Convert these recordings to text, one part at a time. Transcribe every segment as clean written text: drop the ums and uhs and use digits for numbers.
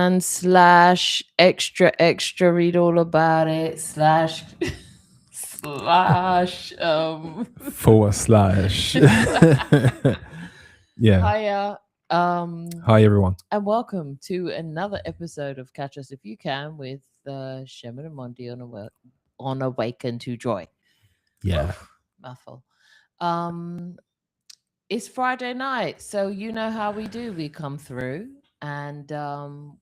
and slash extra extra read all about it slash slash Forward slash. Yeah. hiya Hi, everyone. and welcome to another episode of Catch Us If You Can with Shem and Mondi on Awaken To Joy. Yeah. Oof, mouthful. um it's Friday night, so you know how we do. We come through and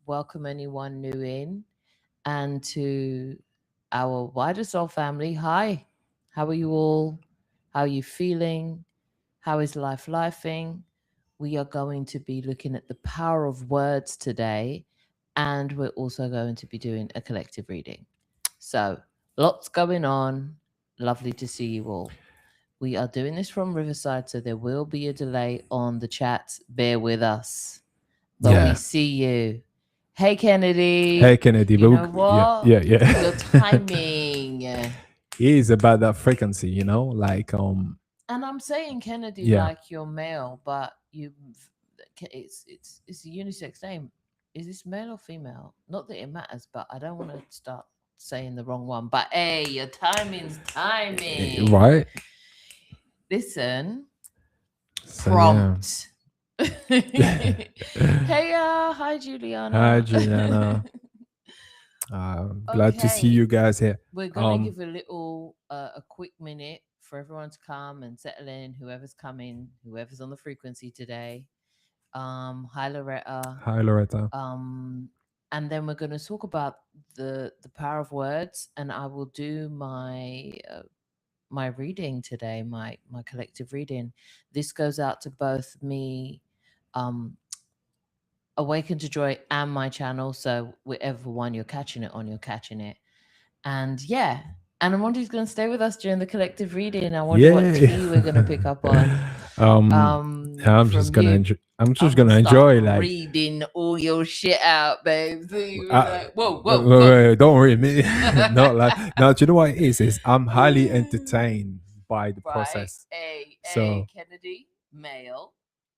welcome anyone new in, and to our wider soul family. Hi, how are you all? How are you feeling? How is life lifing? We are going to be looking at the power of words today, and we're also going to be doing a collective reading. So, lots going on. Lovely to see you all. We are doing this from Riverside, so there will be a delay on the chat. Bear with us. But we Yeah. see you. Hey, Kennedy. Hey, Kennedy. You But know yeah, what? yeah, yeah. Your timing. It is about that frequency, like And I'm saying Kennedy yeah. like you're male, but it's a unisex name. Is this male or female? Not that it matters, but I don't want to start saying the wrong one. But hey, your timing's timing. Right. Listen, So yeah. prompt. Hey, hi Juliana. Hi, Juliana. Glad to see Okay, you guys here. we're gonna give a quick minute for everyone to come and settle in. Whoever's coming, whoever's on the frequency today. Hi Loretta. Hi, Loretta. And then we're gonna talk about the power of words, and I will do my reading today, my collective reading. This goes out to both me, um, Awaken to Joy, and my channel. So whichever one you're catching it on, you're catching it. And yeah, and Amondi's going to stay with us during the collective reading. I wonder what tea we're going to pick up on. I'm just gonna you. enjoy. I'm just I'm gonna start enjoy. Like, reading all your shit out, babe. So you were I, like, whoa, wait, whoa, whoa. wait, don't worry, me. Not like now. Do you know what it is? Is I'm highly entertained by the Right, process. a So Kennedy male,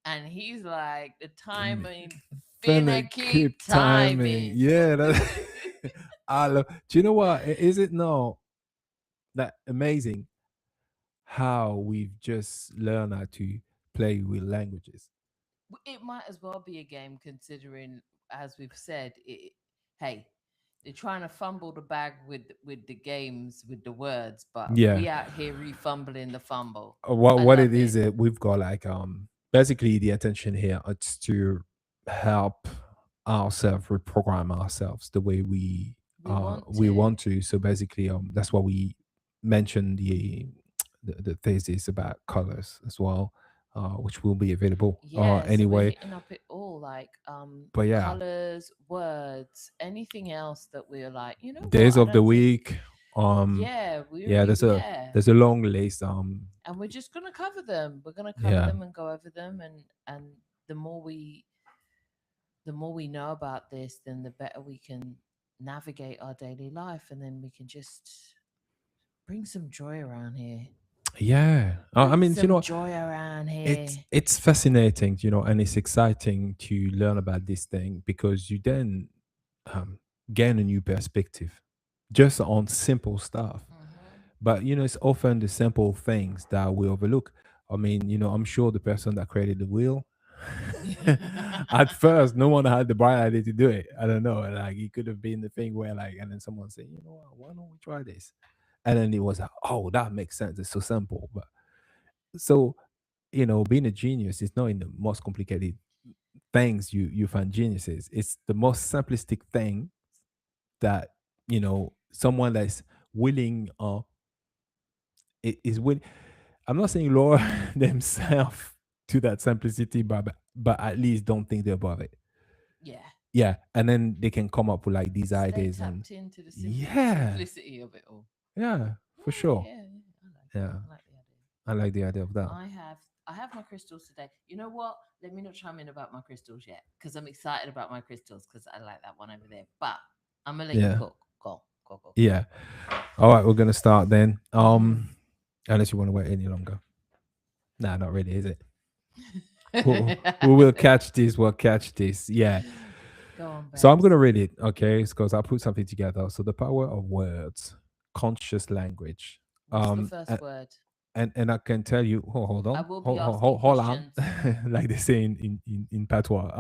and he's like the timing finna finna keep keep timing. timing. Yeah, I love. Do you know what? Is it not that amazing how we've just learned how to play with languages? It might as well be a game, considering, as we've said, hey, they're trying to fumble the bag with the games with the words, but Yeah. we out here refumbling the fumble. What I what it love is, it. we've got like basically the intention here is to help ourselves reprogram ourselves the way We want we to. want to. So basically that's why we mentioned the thesis about colors as well, which will be available Yeah, so we're anyway. hitting up it all, like But yeah, colors, words, anything else that we're like, you know what? days I of the don't think. week. Yeah, Yeah, yeah, there's a long list. and we're just gonna cover them. We're gonna cover Yeah. them and go over them, and the more we the more we know about this, then the better we can navigate our daily life, and then we can just bring some joy around here. Yeah. I Bring mean, some joy around here. it's fascinating, and it's exciting to learn about this thing because you then um, gain a new perspective just on simple stuff. But it's often the simple things that we overlook. I mean, I'm sure the person that created the wheel, at first, no one had the bright idea to do it. I don't know. Like, it could have been the thing where, like, and then someone said, what, why don't we try this? And then it was like, oh, that makes sense. It's so simple. But so, being a genius is not in the most complicated things you find geniuses. It's the most simplistic thing that, someone that's willing is willing. I'm not saying lower themselves to that simplicity, but at least don't think they're above it. Yeah. Yeah, and then they can come up with like these Stay ideas and tapped into the yeah, simplicity of it all. yeah, for Yeah, sure. yeah, yeah. Yeah, I like the idea. I like the idea of that. I have my crystals today. You know what? Let me not chime in about my crystals yet, because I'm excited about my crystals, because I like that one over there. But I'm gonna let you Yeah, cook. Go, go, go, go. yeah. All right, we're gonna start then. Mhm. Unless you want to wait any longer. Nah, not really, is it? We will catch this. We'll catch this. Yeah. Go on, So I'm gonna babes. read it, okay? Because I put something together. So the power of words, conscious language. What's the And first word? I can tell you. Hold I on, will be asking hold on, questions. like they say in patois.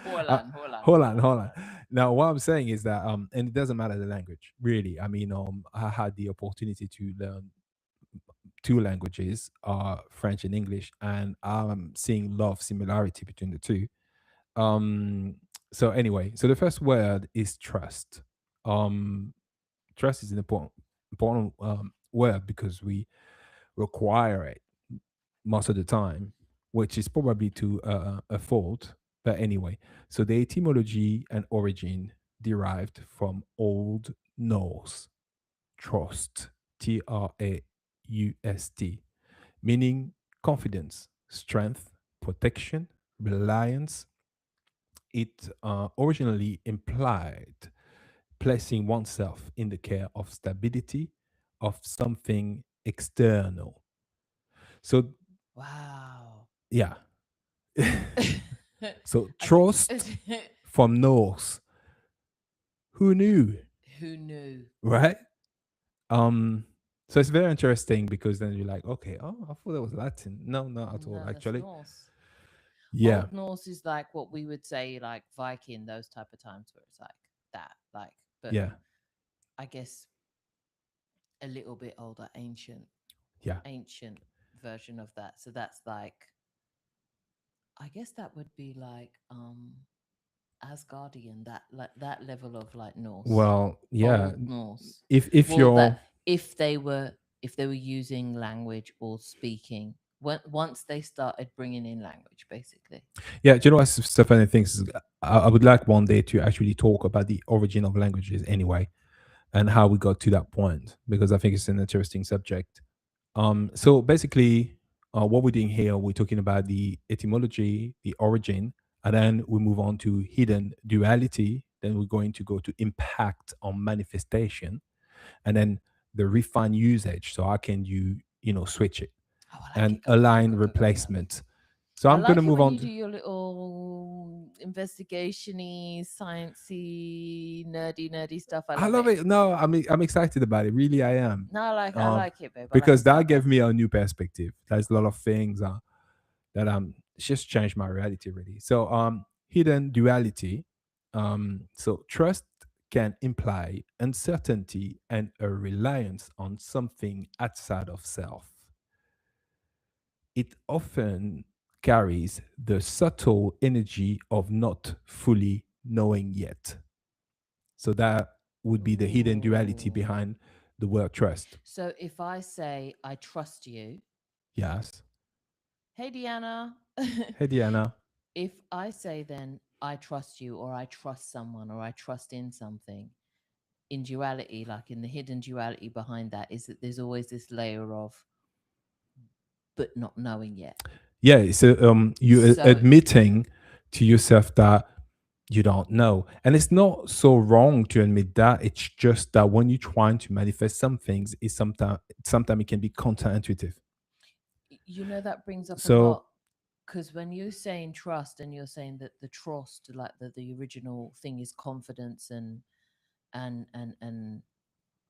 Hold uh, on, hold on, hold hold on, on, hold hold on. on. Now, what I'm saying is that and it doesn't matter the language, really. I mean, I had the opportunity to learn two languages, French and English, and I'm seeing a lot of similarity between the two. Um, so anyway, so the first word is trust. Um, Trust is an important word because we require it most of the time, which is probably to a fault. But anyway, so the etymology and origin derived from Old Norse trust, Traust, meaning confidence, strength, protection, reliance. It originally implied placing oneself in the care of stability of something external. So, Wow. yeah. So, I think trust from Norse. Who knew? who knew? Right? Um, so it's very interesting because then you're like, okay, oh, I thought that was Latin. No, not at all, No, that's actually. Norse. Yeah, Old Norse is like what we would say like Viking, those type of times where it's like that, like, but yeah, I guess a little bit older, yeah. ancient version of that. So that's like, I guess that would be like Asgardian, that like that level of like Norse, Well, yeah. old Norse. If Well, that you're if they were using language or speaking, once they started bringing in language, basically. Yeah, do you know what Stephanie thinks? I would like one day to actually talk about the origin of languages anyway and how we got to that point because I think it's an interesting subject. So basically, what we're doing here, we're talking about the etymology, the origin, and then we move on to hidden duality. Then we're going to go to impact on manifestation, and then the refined usage. So how can you switch it Oh, I like and it. Go, go, go, align go, go, go, go. replacement. So I I'm gonna like it move when on. you do your little investigation-y, sciencey, nerdy stuff. I I love love it. it. No, I'm excited about it. Really, I am. No, I Um, like it, babe. I like because it. Go, that go. gave me a new perspective. There's a lot of things that it's just changed my reality really. So hidden duality. So trust can imply uncertainty and a reliance on something outside of self. It often carries the subtle energy of not fully knowing yet. So that would be the hidden duality Ooh. behind the word trust. So if I say I trust you, Yes. hey Deanna. Hey, Diana. If I say then I trust you or I trust someone or I trust in something, in duality, like in the hidden duality behind that is that there's always this layer of but not knowing yet. Yeah. So you So admitting to yourself that you don't know. And it's not so wrong to admit that. It's just that when you're trying to manifest some things, it's sometimes it can be counterintuitive. that brings up a So lot because when you're saying trust and you're saying that the trust, like the original thing is confidence and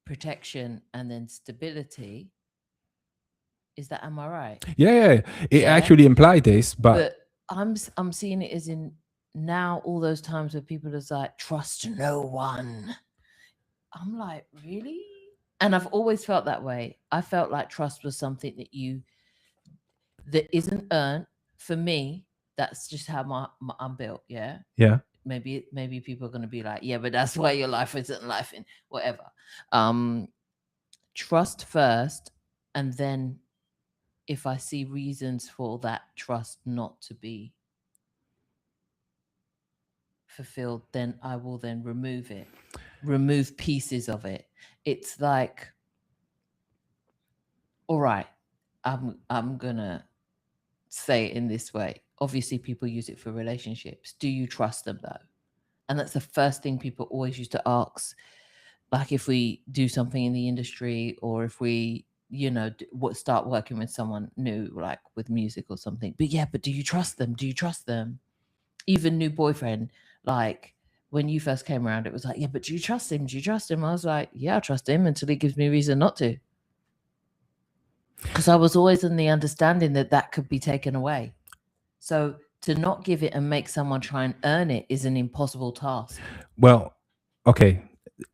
protection and then stability, is that, am I right? yeah, yeah, it Yeah. actually implied this, but But I'm seeing it as in now all those times where people is like trust no one. I'm like, really? And I've always felt that way. I felt like trust was something that isn't earned. For me, that's just how I'm built. Yeah. yeah. Maybe people are gonna be like, yeah, but that's why your life isn't life in whatever. Um, Trust first, and then if I see reasons for that trust not to be fulfilled, then I will then remove it, remove pieces of it. It's like, all right, I'm gonna say it in this way. Obviously, people use it for relationships. Do you trust them though? And that's the first thing people always used to ask. Like if we do something in the industry, or if we, what start working with someone new, like with music or something. But yeah, but do you trust them? Do you trust them? even new boyfriend, like when you first came around, it was like, yeah, but do you trust him? Do you trust him? I was like, yeah, I trust him until he gives me reason not to. Because I was always in the understanding that that could be taken away. So to not give it and make someone try and earn it is an impossible task. Well, okay.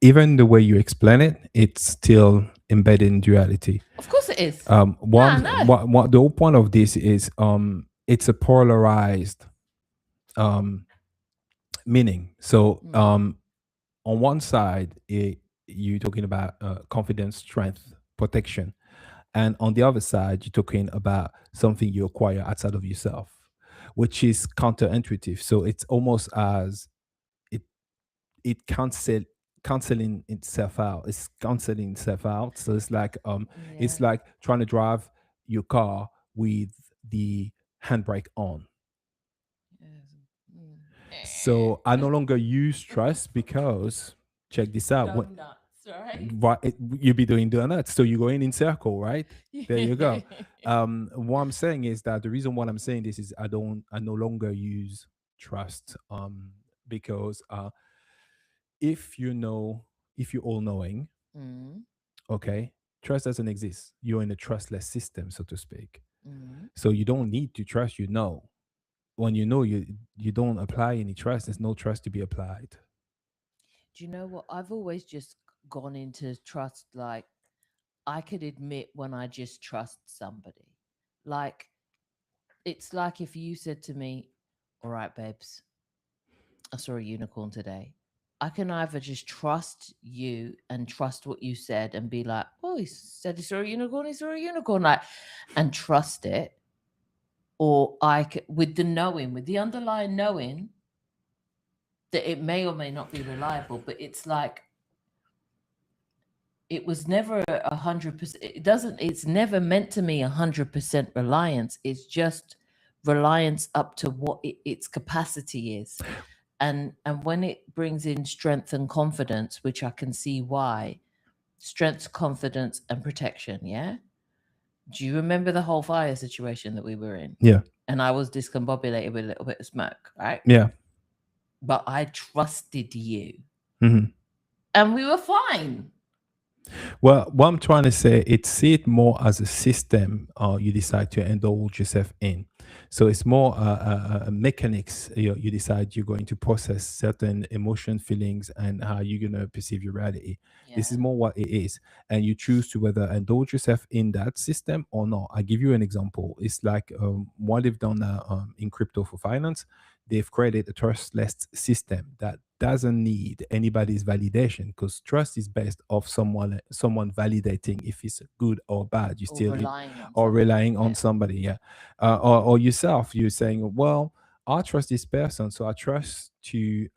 Even the way you explain it, it's still embedded in duality. Of course it is. One, what the whole point of this is, it's a polarized meaning. So, on one side, you're talking about confidence, strength, protection, and on the other side, you're talking about something you acquire outside of yourself, which is counterintuitive. So it's almost as it it canceling itself out. It's canceling itself out. So it's like trying to drive your car with the handbrake on. So I no longer use trust because check this out. Donuts, right? You be doing donuts, so you're going in circle, right? There you go. What I'm saying is that the reason why I'm saying this is I no longer use trust because if you know if you're all knowing, Mm, okay, trust doesn't exist. You're in a trustless system, so to speak. mm. So you don't need to trust. When you know, you don't apply any trust. There's no trust to be applied. Do you know what? I've always just gone into trust like I could admit when I just trust somebody. Like, it's like if you said to me, all right, babes, I saw a unicorn today. I can either just trust you and trust what you said and be like, oh, he said he saw a unicorn, like, and trust it. Or with the knowing, with the underlying knowing that it may or may not be reliable, but it's like, it was never 100%. It doesn't, it's never meant to me 100% reliance. It's just reliance up to what its capacity is. And when it brings in strength and confidence, which I can see why, strength, confidence, and protection. Yeah. Do you remember the whole fire situation that we were in? Yeah. And I was discombobulated with a little bit of smoke, right? Yeah. But I trusted you, Hmm. and we were fine. Well, what I'm trying to say, it's see it more as a system you decide to indulge yourself in. So it's more mechanics. You decide you're going to process certain emotion, feelings, and how you're going to perceive your reality. This Yeah. is more what it is. And you choose to whether indulge yourself in that system or not. I give you an example. It's like what they've done in crypto for finance. They've created a trustless system that doesn't need anybody's validation because trust is based off someone validating if it's good or bad. You Or still need relying on or somebody. relying on Yeah. somebody, yeah, or yourself. You're saying, well, I trust this person, so I trust to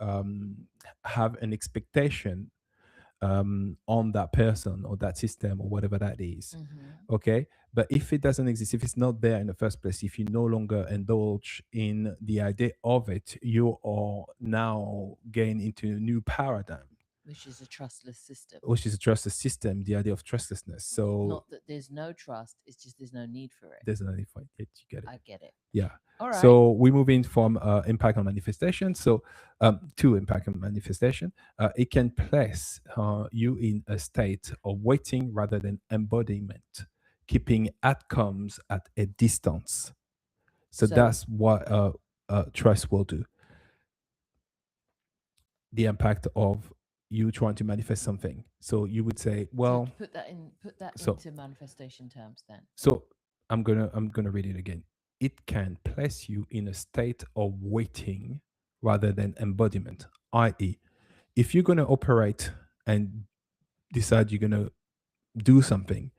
have an expectation on that person or that system or whatever that is. Mm-hmm. Okay. But if it doesn't exist, if it's not there in the first place, if you no longer indulge in the idea of it, you are now getting into a new paradigm, Which is a trustless system. which is a trustless system, the idea of trustlessness. So Not that there's no trust, it's just there's no need for it. there's another point that you get it. I get it. Yeah. All right. So we move in from impact on manifestation. So to impact on manifestation, it can place you in a state of waiting rather than embodiment, keeping outcomes at a distance. So So, that's what trust will do. The impact of you trying to manifest something. So you would say, so well, put that so into manifestation terms then. So I'm gonna read it again. It can place you in a state of waiting rather than embodiment, i.e., if you're gonna operate and decide you're gonna do something,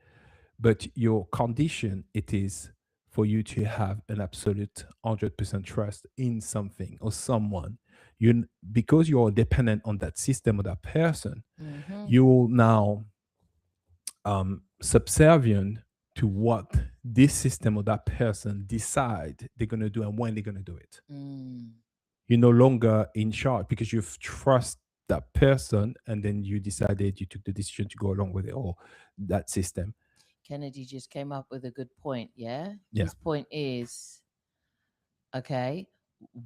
but your condition it is for you to have an absolute 100% trust in something or someone, you because you're dependent on that system or that person, Mm-hmm. you will now subservient to what this system or that person decide they're going to do and when they're going to do it. Mm. You're no longer in charge because you've trust that person and then you decided you took the decision to go along with it or that system. Kennedy just came up with a good point. Yeah. Yeah. His point is, okay,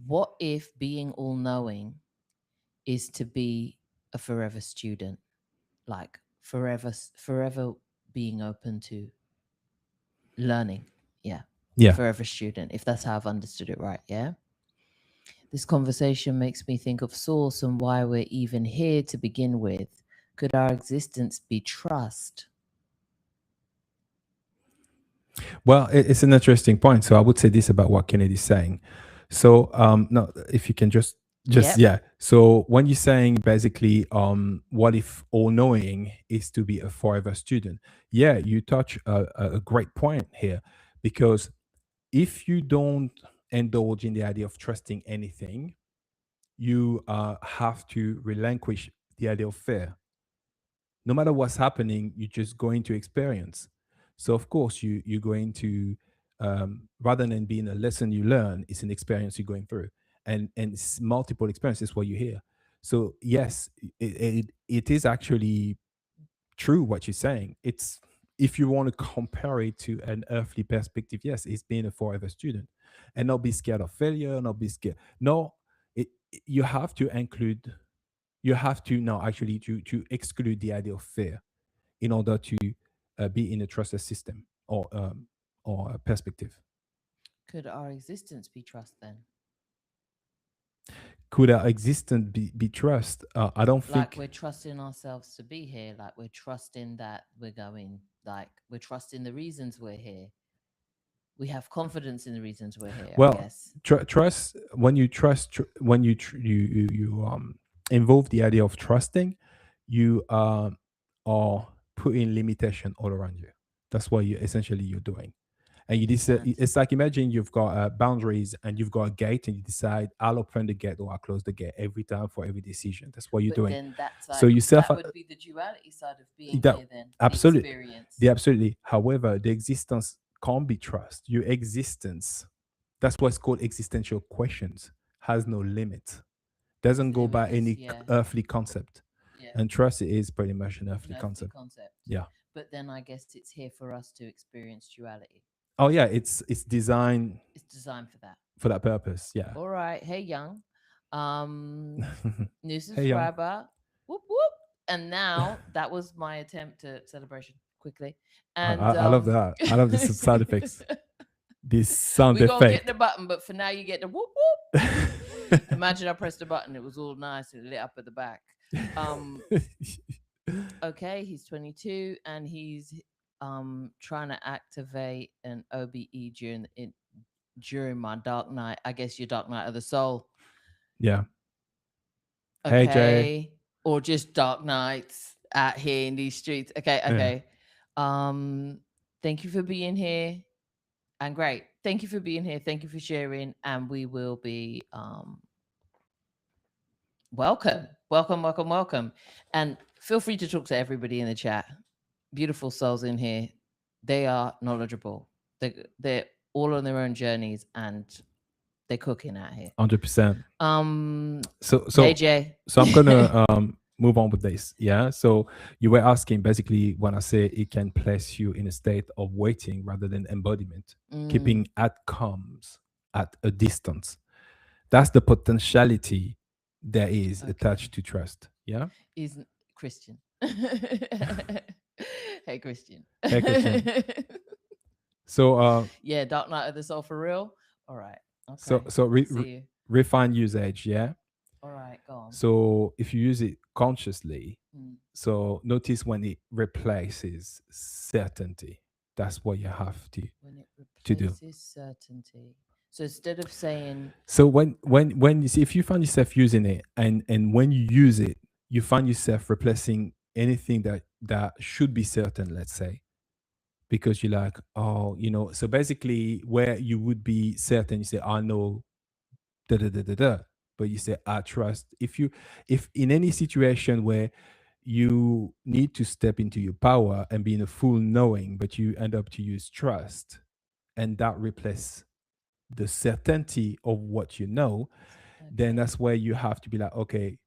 what if being all knowing is to be a forever student, like forever being open to learning? Yeah. Yeah. Forever student, if that's how I've understood it right. Yeah. This conversation makes me think of source and why we're even here to begin with. Could our existence be trust? Well, it's an interesting point. So I would say this about what Kennedy's saying. So no, if you can just Yep. yeah. So when you're saying basically, what if all knowing is to be a forever student? Yeah, you touch a great point here, because if you don't indulge in the idea of trusting anything, you have to relinquish the idea of fear. No matter what's happening, you're just going to experience. So of course you're going to, rather than being a lesson you learn, it's an experience you're going through, and it's multiple experiences what you hear. So yes, it is actually true what you're saying. It's, if you want to compare it to an earthly perspective, yes, it's being a forever student, and not be scared of failure, not be scared. No, you have to include, you have to now actually to exclude the idea of fear in order to be in a trusted system, or a perspective. Could our existence be trust then? Could our existence be trust? I don't Like think. we're trusting ourselves to be here, like we're trusting that we're going, like we're trusting the reasons we're here. We have confidence in the reasons we're here, I Well, guess. trust, when you when you involve the idea of trusting, you are putting limitation all around you. That's what you essentially you're doing. And you decide, Limitancy. it's like, imagine you've got boundaries and you've got a gate, and you decide, I'll open the gate or I'll close the gate every time for every decision. That's what you're But doing. then that's So like, you self, that would be the duality side of being that here, then the absolutely, experience. the absolutely. However, the existence can't be trust. Your existence, that's what's called existential questions, has no limit. It's Doesn't go by limitless. any Yeah. earthly concept. Yeah. And trust is pretty much an An earthly earthly concept. concept. Yeah. But then I guess it's here for us to experience duality. Oh yeah, it's designed It's designed for that. for that purpose. Yeah. All right. Hey, Young. New Hey young. subscriber. Whoop whoop. And now that was my attempt to celebration quickly. And I love that. I love the sound effects. This sound we gonna get effect. the button, but for now you get the whoop whoop. Imagine I pressed the button, it was all nice and lit up at the back. Um, okay, he's 22 and he's trying to activate an OBE during my dark night. I guess your dark night of the soul. Yeah. Hey Jay. Okay, or just dark nights out here in these streets. Okay, Yeah. okay. Thank you for being here, and great. Thank you for being here. Thank you for sharing, and we will be welcome, welcome, welcome, welcome, and feel free to talk to everybody in the chat. Beautiful souls in here. They are knowledgeable. They're all on their own journeys, and they're cooking out here. 100%. So Hey so Jay. so I'm gonna move on with this. Yeah. So you were asking basically when I say it can place you in a state of waiting rather than embodiment, keeping outcomes at a distance. That's the potentiality that is Okay. attached to trust. Yeah. Is Christian. Hey Christian. Hey Christian. So Yeah, Dark Knight of the Soul for real. All right. so Okay. so See you. refine usage. Yeah. All right. Go on. So if you use it consciously, Mm. so notice when it replaces certainty. That's what you have When it to do. replaces certainty. So instead of saying, So when you see, if you find yourself using it, and when you use it, you find yourself replacing anything that should be certain, let's say, because you're like, oh, so basically where you would be certain, you say, I know, da da da da da, but you say, I trust. If in any situation where you need to step into your power and be in a full knowing, but you end up to use trust, and that replace the certainty of what you know, then okay. that's where you have to be like, okay,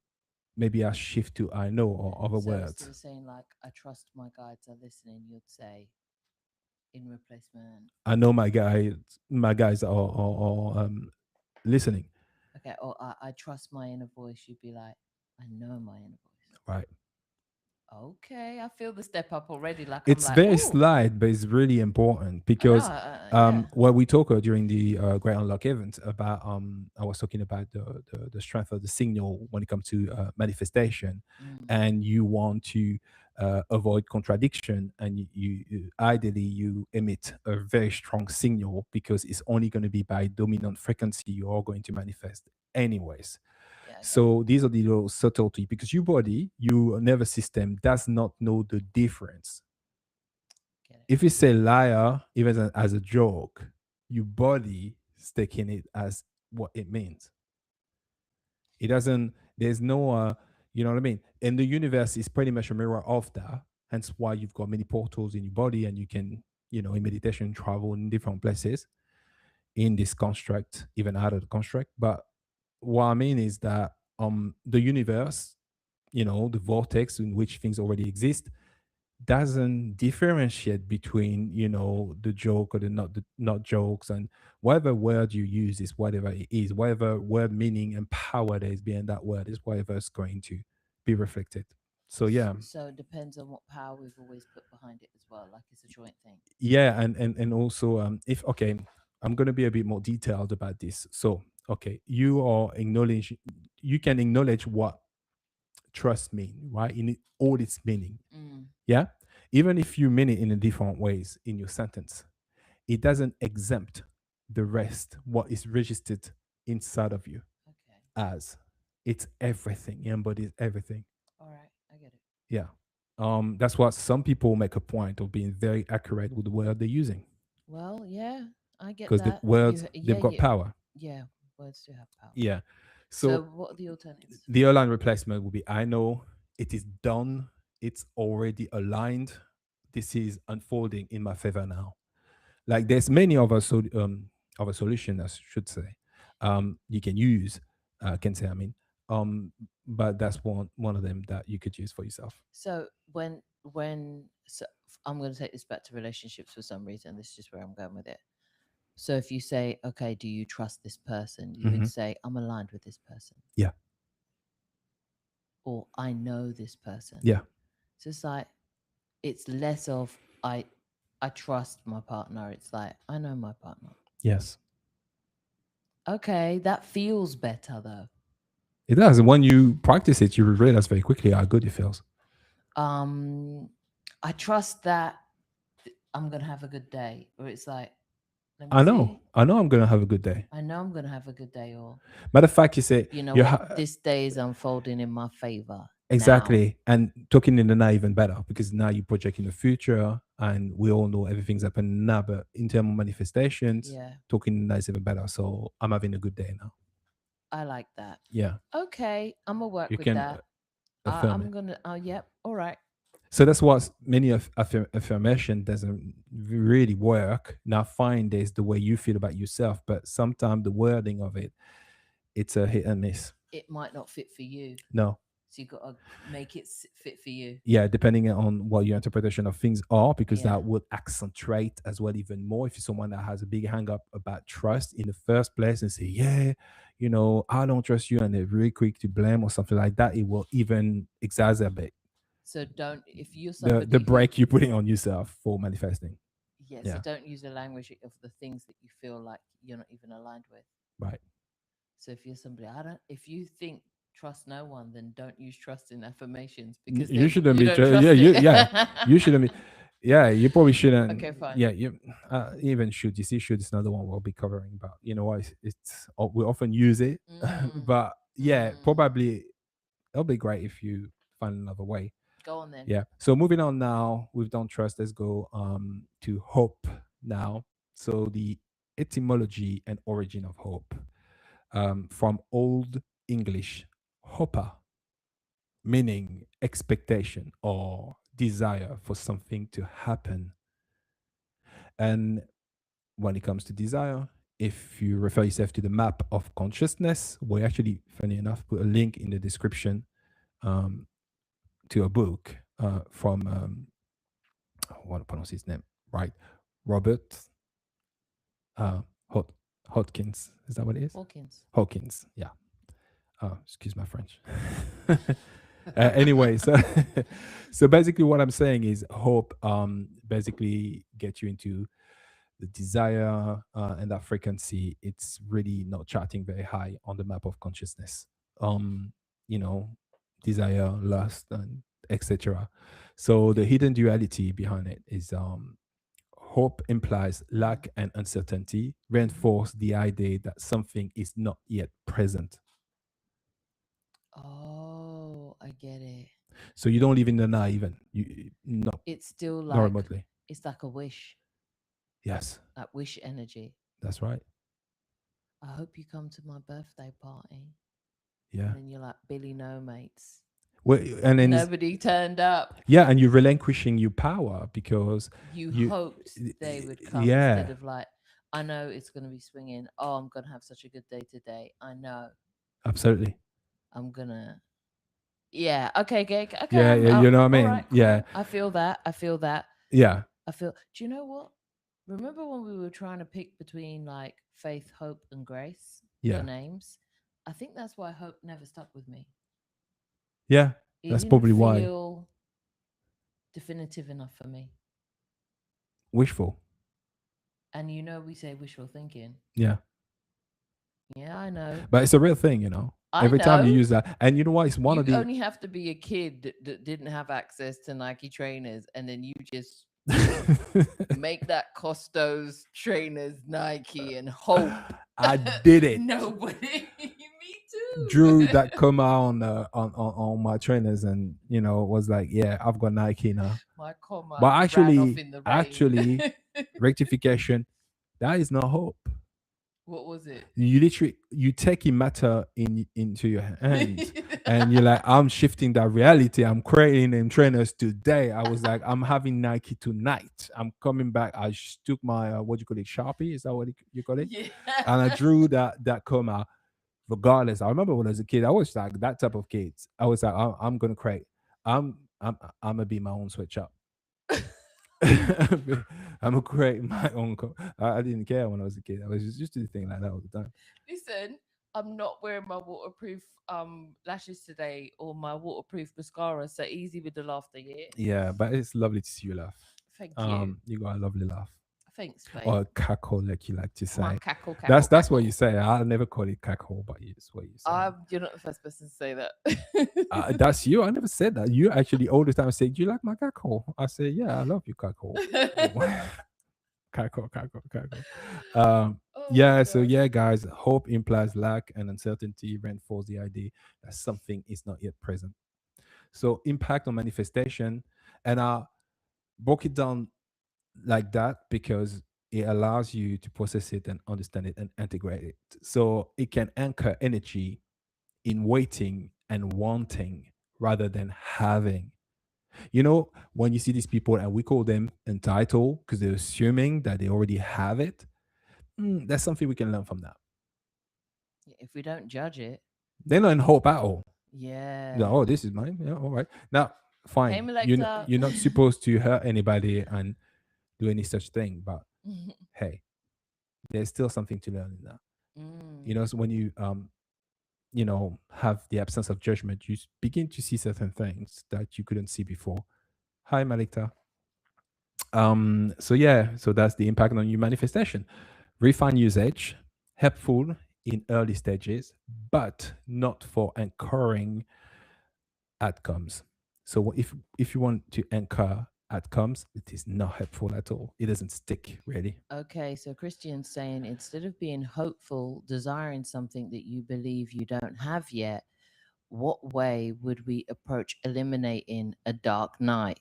maybe I shift to I know, or other So instead words. of saying like, I trust my guides are listening, you'd say in replacement. I know my guys are listening. okay, oh, I trust my inner voice, you'd be like, I know my inner voice. Right. Okay, I feel the step up already. Like I'm It's like, very oh, slight, but it's really important I know, because yeah. what we talked during the Great Unlock event about, I was talking about the strength of the signal when it comes to manifestation, Mm, and you want to avoid contradiction, and ideally you emit a very strong signal because it's only going to be by dominant frequency you are going to manifest anyways. yeah, I get it. So these are the little subtlety because your body, your nervous system does not know the difference. Get it. If you say liar, even as a joke, your body is taking it as what it means. It doesn't, there's no, you know what I mean? And the universe is pretty much a mirror of that. Hence why you've got many portals in your body and you can, in meditation, travel in different places in this construct, even out of the construct. But what I mean is that the universe, the vortex in which things already exist, doesn't differentiate between the joke or the not jokes, and whatever word you use is whatever it is, whatever word meaning and power there is behind that word is whatever is going to be reflected. So yeah. So it depends on what power we've always put behind it as well. Like it's a joint thing. Yeah, and also, if okay, I'm going to be a bit more detailed about this. So okay, you can acknowledge what trust mean, right, in all its meaning. Mm, Yeah, even if you mean it in a different ways in your sentence, it doesn't exempt the rest, what is registered inside of you okay. as. It's everything. It embodies everything. All right, I get it. Yeah. That's what some people make a point of being very accurate with the word they're using Well, yeah, I get because the that. words, Yeah, they've got yeah, power. yeah. Words do have power. Yeah. So So what are the alternatives? the align replacement will be, I know it is done. It's already aligned. This is unfolding in my favor now. Like there's many other solution, I should say, you can use, can say, I mean, um but that's one of them that you could use for yourself. So I'm going to take this back to relationships for some reason. This is just where I'm going with it. So if you say, okay, do you trust this person? You would Hmm. say, I'm aligned with this person, Yeah. or I know this person. Yeah. So it's like it's less of I trust my partner. It's like I know my partner. Yes, Okay, that feels better though. it does. And when you practice it, you realize very quickly how good it feels. Um, I trust that I'm gonna have a good day, or it's like, let me see. I know I'm gonna have a good day. I know I'm gonna have a good day, or Matter of fact, you say you know you what, this day is unfolding in my favor now. exactly, and talking in the now even better because now you project in the future, and we all know everything's happening now. But in terms of manifestations, Yeah, talking in the now is even better. So I'm having a good day now. I like that. Yeah, Okay, I'm gonna work you with can that. affirm I'm it. gonna. Oh, yep. All right. So that's what many of affirmation doesn't really work. Now, fine, there's the way you feel about yourself, but sometimes the wording of it, it's a hit and miss. It might not fit for you, No, so you gotta make it fit for you. yeah, depending on what your interpretation of things are, because Yeah. that would accentuate as well even more if you're someone that has a big hang up about trust in the first place and say, yeah, I don't trust you, and they're really quick to blame or something like that, it will even exacerbate So don't if you're the somebody who break you're putting on yourself for manifesting. yeah. So Yeah, don't use the language of the things that you feel like you're not even aligned with. right. So if you're somebody, I don't. If you think trust no one, then don't use trust in affirmations because You then shouldn't you be. don't trust it. Yeah, you shouldn't be. Yeah, you probably shouldn't. Okay, fine. Yeah, you even should. You see, should is another one we'll be covering. But you know what? We often use it, Mm, but yeah, mm. probably it'll be great if you find another way. Go on then. Yeah. So moving on now, we've done trust. Let's go to hope now. So the etymology and origin of hope, from Old English, hopa, meaning expectation or desire for something to happen. And when it comes to desire, if you refer yourself to the map of consciousness, we actually, funny enough, put a link in the description, um, to a book, from, I want to pronounce his name right, Robert, uh, Hot. Hawkins. Is that what it is? Hawkins. Hawkins. Yeah. Oh, excuse my French. Anyway, so so basically, what I'm saying is hope basically get you into the desire and that frequency. It's really not charting very high on the map of consciousness. Um, you know, desire, lust, and etc. So the hidden duality behind it is hope implies Mm. lack and uncertainty, Mhm. reinforce the idea that something is not yet present. Oh, I get it. So you don't live in the now even. You not It's still not like remotely. it's like a wish, Yes, like wish energy. that's right. I hope you come to my birthday party. Yeah. And then you're like, Billy, no, mates. Well, and then it's Nobody turned up. yeah, and you're relinquishing your power because You you hoped they would come instead yeah, of like, I know it's going to be swinging. Oh, I'm going to have such a good day today. I know absolutely. I'm going to. Yeah. Okay. Okay. Okay. Yeah, I'm yeah, you know what I all mean? right. Yeah. Cool. I feel that. I feel that. Yeah. I feel. Do you know what? Remember when we were trying to pick between like faith, hope, and grace for Yeah. names? I think that's why hope never stuck with me. Yeah. It That's didn't probably why. feel definitive enough for me. Wishful. And we say wishful thinking. Yeah. Yeah, I know. But it's a real thing, you know. I Every time you know. use that. And you know what? It's one of You the only have to be a kid that didn't have access to Nike trainers, and then you just make that Costos trainers Nike and hope I did it. nobody. Me Drew too. that come out on my trainers and was like, yeah, I've got Nike now. My comma But ran off actually, in the rain. actually, rectification, that is not hope. What was it? You literally you taking matter into your hands and you're like, I'm shifting that reality. I'm creating them trainers today. I was like, I'm having Nike tonight. I'm coming back. I took my what do you call it, Sharpie? Is that what you call it? Yeah. And I drew that comma regardless. I remember when I was a kid, I was like that type of kid. I was like, I'm gonna create. I'm gonna be my own switch up. I'm gonna create my own. I didn't care when I was a kid. I was just do the thing like that all the time. Listen, I'm not wearing my waterproof lashes today or my waterproof mascara, so easy with the laughter, yeah. Yeah, but it's lovely to see you laugh. Thank you. You got a lovely laugh Thanks, or Faith. a cackle, like you like to My say. cackle, cackle, That's what you cackle. say. I'll never call it cackle, but it's what you say. You're not the first person to say that. That's you. I never said that. You actually all the time say, "Do you like my cackle?" I say, "Yeah, I love you, cackle." Cackle, cackle, cackle. Oh my Yeah. So god. yeah, guys, hope implies lack and uncertainty reinforce the idea that something is not yet present. So impact on manifestation, and I broke it down like that because it allows you to process it and understand it and integrate it. So it can anchor energy in waiting and wanting rather than having. When you see these people and we call them entitled because they're assuming that they already have it, that's something we can learn from that. If we don't judge it, They're not in hope at all. yeah. No, oh, this is mine. Yeah, all right. Now, Hey, fine. Melekta. You're not supposed to hurt anybody and do any such thing, but hey, there's still something to learn in that. Mm. So when you have the absence of judgment, you begin to see certain things that you couldn't see before. Hi, Malikta. So yeah, so that's the impact on your manifestation. Refine usage, helpful in early stages, but not for anchoring outcomes. So if you want to anchor outcomes, it is not helpful at all. It doesn't stick really. Okay, so Christian's saying instead of being hopeful, desiring something that you believe you don't have yet, what way would we approach eliminating a dark night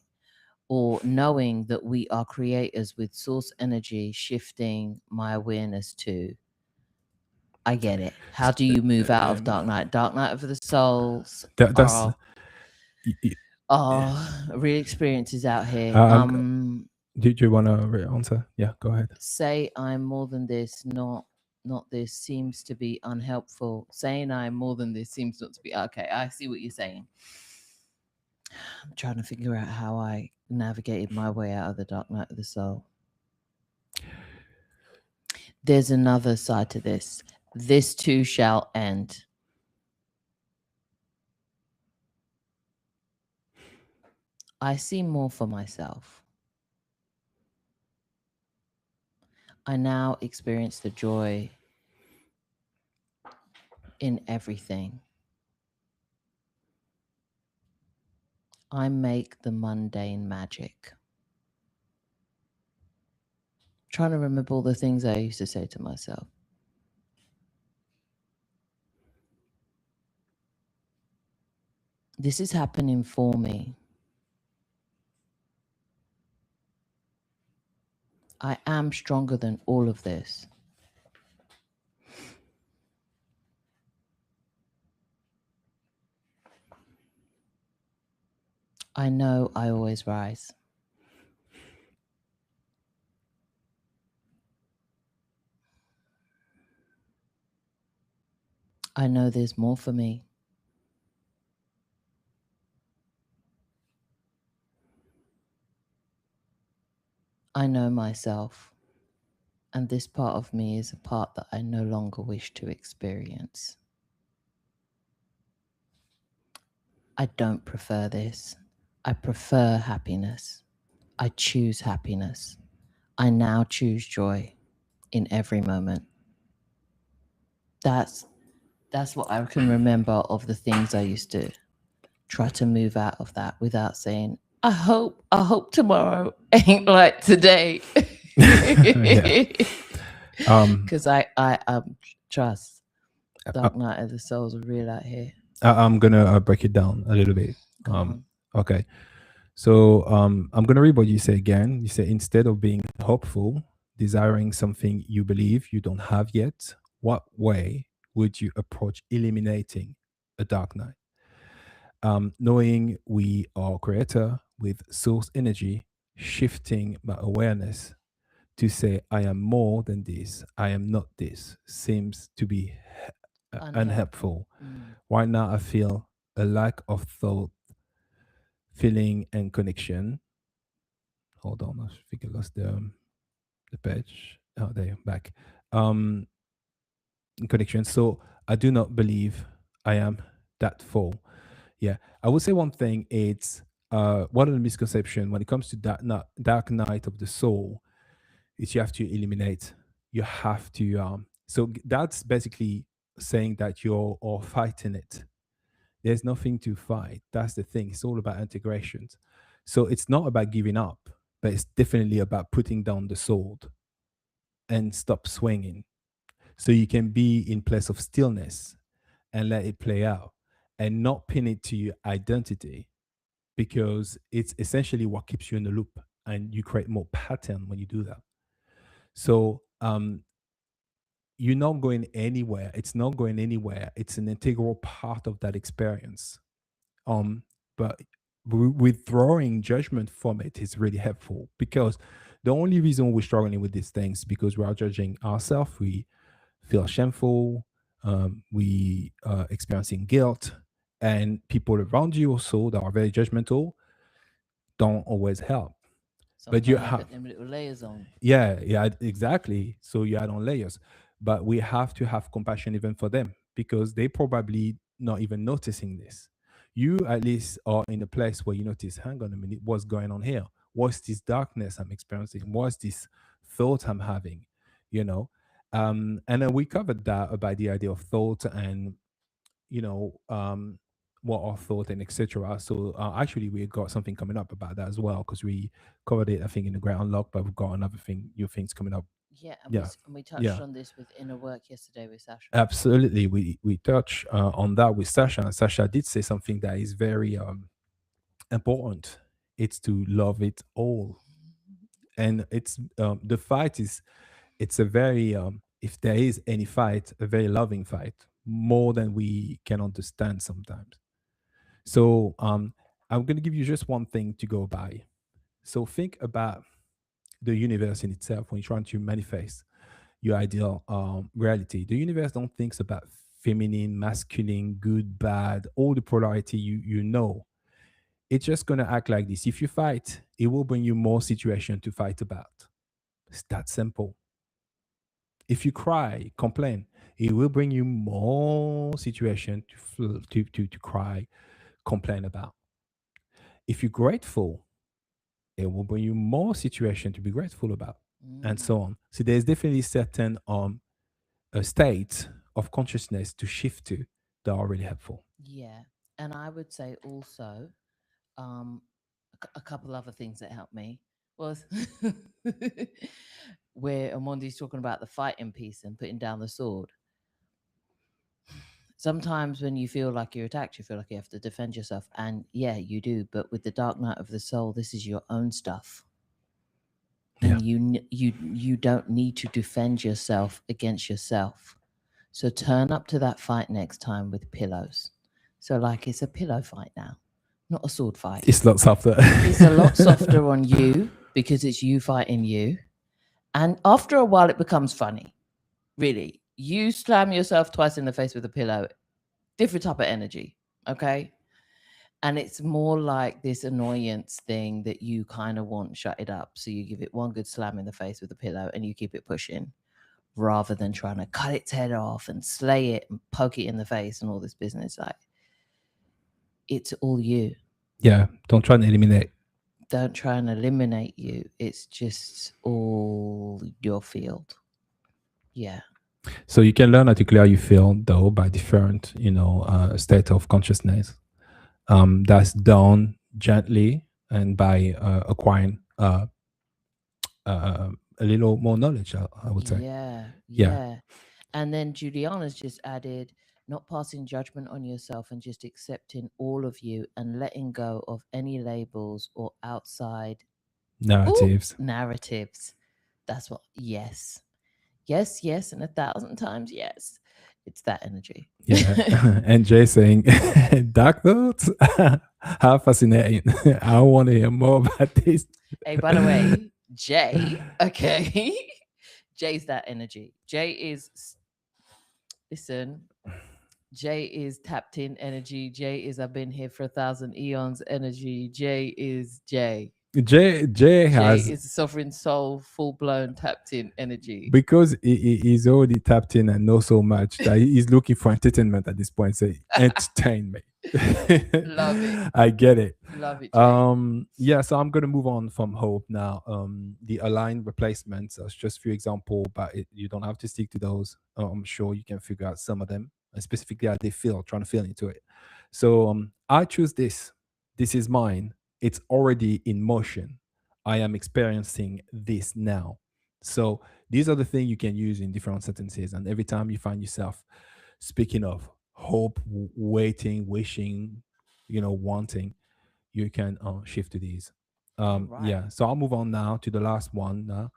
or knowing that we are creators with source energy shifting my awareness to? I get it. How do you move out of dark night? Dark night of the souls That's are y- y- real experiences out here. um. Do you want to answer? Yeah, go ahead. Say I'm more than this, not this seems to be unhelpful. Saying I'm more than this seems not to be okay. I see what you're saying. I'm trying to figure out how I navigated my way out of the dark night of the soul. there's another side to this. This too shall end. I see more for myself. I now experience the joy in everything. I make the mundane magic. Trying to remember all the things I used to say to myself. This is happening for me. I am stronger than all of this. I know I always rise. I know there's more for me. I know myself, and this part of me is a part that I no longer wish to experience. I don't prefer this. I prefer happiness. I choose happiness. I now choose joy in every moment. That's what I can remember of the things I used to try to move out of that without saying, I hope tomorrow ain't like today. Yeah. Because I trust I, Dark Night of the Souls are real out here. I'm gonna break it down a little bit. Go on. Okay. So I'm gonna read what you say again. You say instead of being hopeful, desiring something you believe you don't have yet, what way would you approach eliminating a dark night? Knowing we are creator with source energy, shifting my awareness to say I am more than this, I am not this, seems to be unhelpful. Right now, I feel a lack of thought, feeling, and connection. Hold on, I think I lost the page. Oh, there, back. Um, Connection. So I do not believe I am that full. Yeah, I would say one thing. It's one of the misconception when it comes to dark night of the soul is you have to eliminate. You have to. That's basically saying that you're or fighting it. There's nothing to fight. That's the thing. It's all about integration. So it's not about giving up, but it's definitely about putting down the sword and stop swinging. So you can be in place of stillness and let it play out and not pin it to your identity because it's essentially what keeps you in the loop and you create more pattern when you do that. So you're not going anywhere. It's not going anywhere. It's an integral part of that experience. um but withdrawing judgment from it is really helpful because the only reason we're struggling with these things because we are judging ourselves. We feel shameful, we are experiencing guilt, and people around you also that are very judgmental don't always help. But you Sometimes have, put them little layers on. yeah, yeah, exactly. So you add on layers, but we have to have compassion even for them because they probably not even noticing this. You at least are in a place where you notice, hang on a minute, what's going on here? What's this darkness I'm experiencing? What's this thought I'm having? You know, and then we covered that about the idea of thought and you know what our thought and etc. So actually we got something coming up about that as well because we covered it I think in the Great Unlock, but we've got another thing, new things coming up. Yeah, and Yeah, we touched yeah, on this with inner work yesterday with Sasha. absolutely. We touch on that with Sasha, and Sasha did say something that is very important. It's to love it all, and it's the fight is it's a very if there is any fight, a very loving fight, more than we can understand sometimes. So I'm going to give you just one thing to go by. So think about the universe in itself when you're trying to manifest your ideal reality. The universe don't think about feminine, masculine, good, bad, all the polarity you know. It's just going to act like this. If you fight, it will bring you more situation to fight about. It's that simple. If you cry, complain, it will bring you more situation to cry, complain about. If you're grateful, it will bring you more situation to be grateful about, and Mm, so on. So there's definitely certain states of consciousness to shift to that are really helpful. yeah. And I would say also, um, a couple other things that helped me was where Amondi's talking about the fighting piece and putting down the sword. Sometimes when you feel like you're attacked, you feel like you have to defend yourself. And yeah, you do. But with the dark night of the soul, this is your own stuff. Yeah, And you don't need to defend yourself against yourself. So turn up to that fight next time with pillows. So like it's a pillow fight now, not a sword fight. it's lots after. It's a lot softer on you because it's you fighting you. And after a while it becomes funny. Really. You slam yourself twice in the face with a pillow, different type of energy. Okay. And it's more like this annoyance thing that you kind of want shut it up. So you give it one good slam in the face with a pillow and you keep it pushing rather than trying to cut its head off and slay it and poke it in the face and all this business. Like, it's all you. Yeah, don't try and eliminate. Don't try and eliminate you. It's just all your field. Yeah. So you can learn how to clear your field though by different, state of consciousness. That's done gently and by acquiring a little more knowledge. I would say. Yeah. Yeah. Yeah. And then Juliana's just added not passing judgment on yourself and just accepting all of you and letting go of any labels or outside Narratives. narratives. That's what, yes. Yes, yes, and 1,000 times yes. It's that energy. Yeah. And Jay saying, dark thoughts? How fascinating. I want to hear more about this. Hey, by the way, Jay, okay. Jay's that energy. Jay is, listen, Jay is tapped in energy. Jay is I've been here for 1,000 eons energy. Jay is Jay. Jay Jay has, is sovereign soul, full blown tapped in energy. because he's already tapped in and knows so much that he's looking for entertainment at this point. Say, entertain me. Love it. I get it. Love it, Jay. Yeah, so I'm gonna move on from hope now. The aligned replacements, that's just a few example, but you don't have to stick to those. I'm sure you can figure out some of them, and specifically how they feel, trying to feel into it. So I choose this. This is mine. It's already in motion. I am experiencing this now. So these are the things you can use in different sentences, and every time you find yourself speaking of hope, waiting, wishing, wanting, you can shift to these. All right. Yeah, so I'll move on now to the last one now.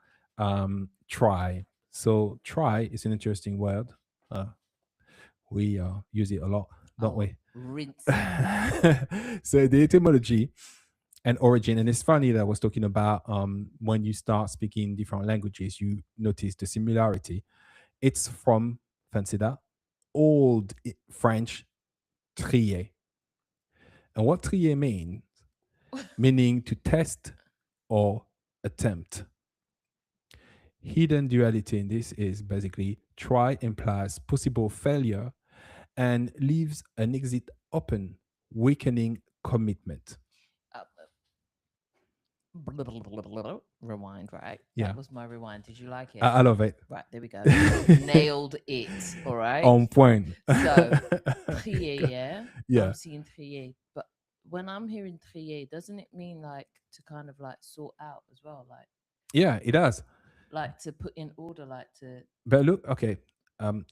Try. So try is an interesting word. We use it a lot, don't we? Rinse. So the etymology and origin, and it's funny that I was talking about when you start speaking different languages, you notice the similarity. It's from, fancy that, old French trier. And what trier means, meaning to test or attempt. Hidden duality in this is basically try implies possible failure and leaves an exit open, weakening commitment. Uh, rewind, right? Yeah, That was my rewind. Did you like it? I love it. Right, there we go. Nailed it. All right. On point. So, trier, yeah? Yeah. I'm seeing trier. But when I'm hearing trier, doesn't it mean like to kind of like sort out as well? Yeah, it does. Like to put in order, like to. But look, okay, um,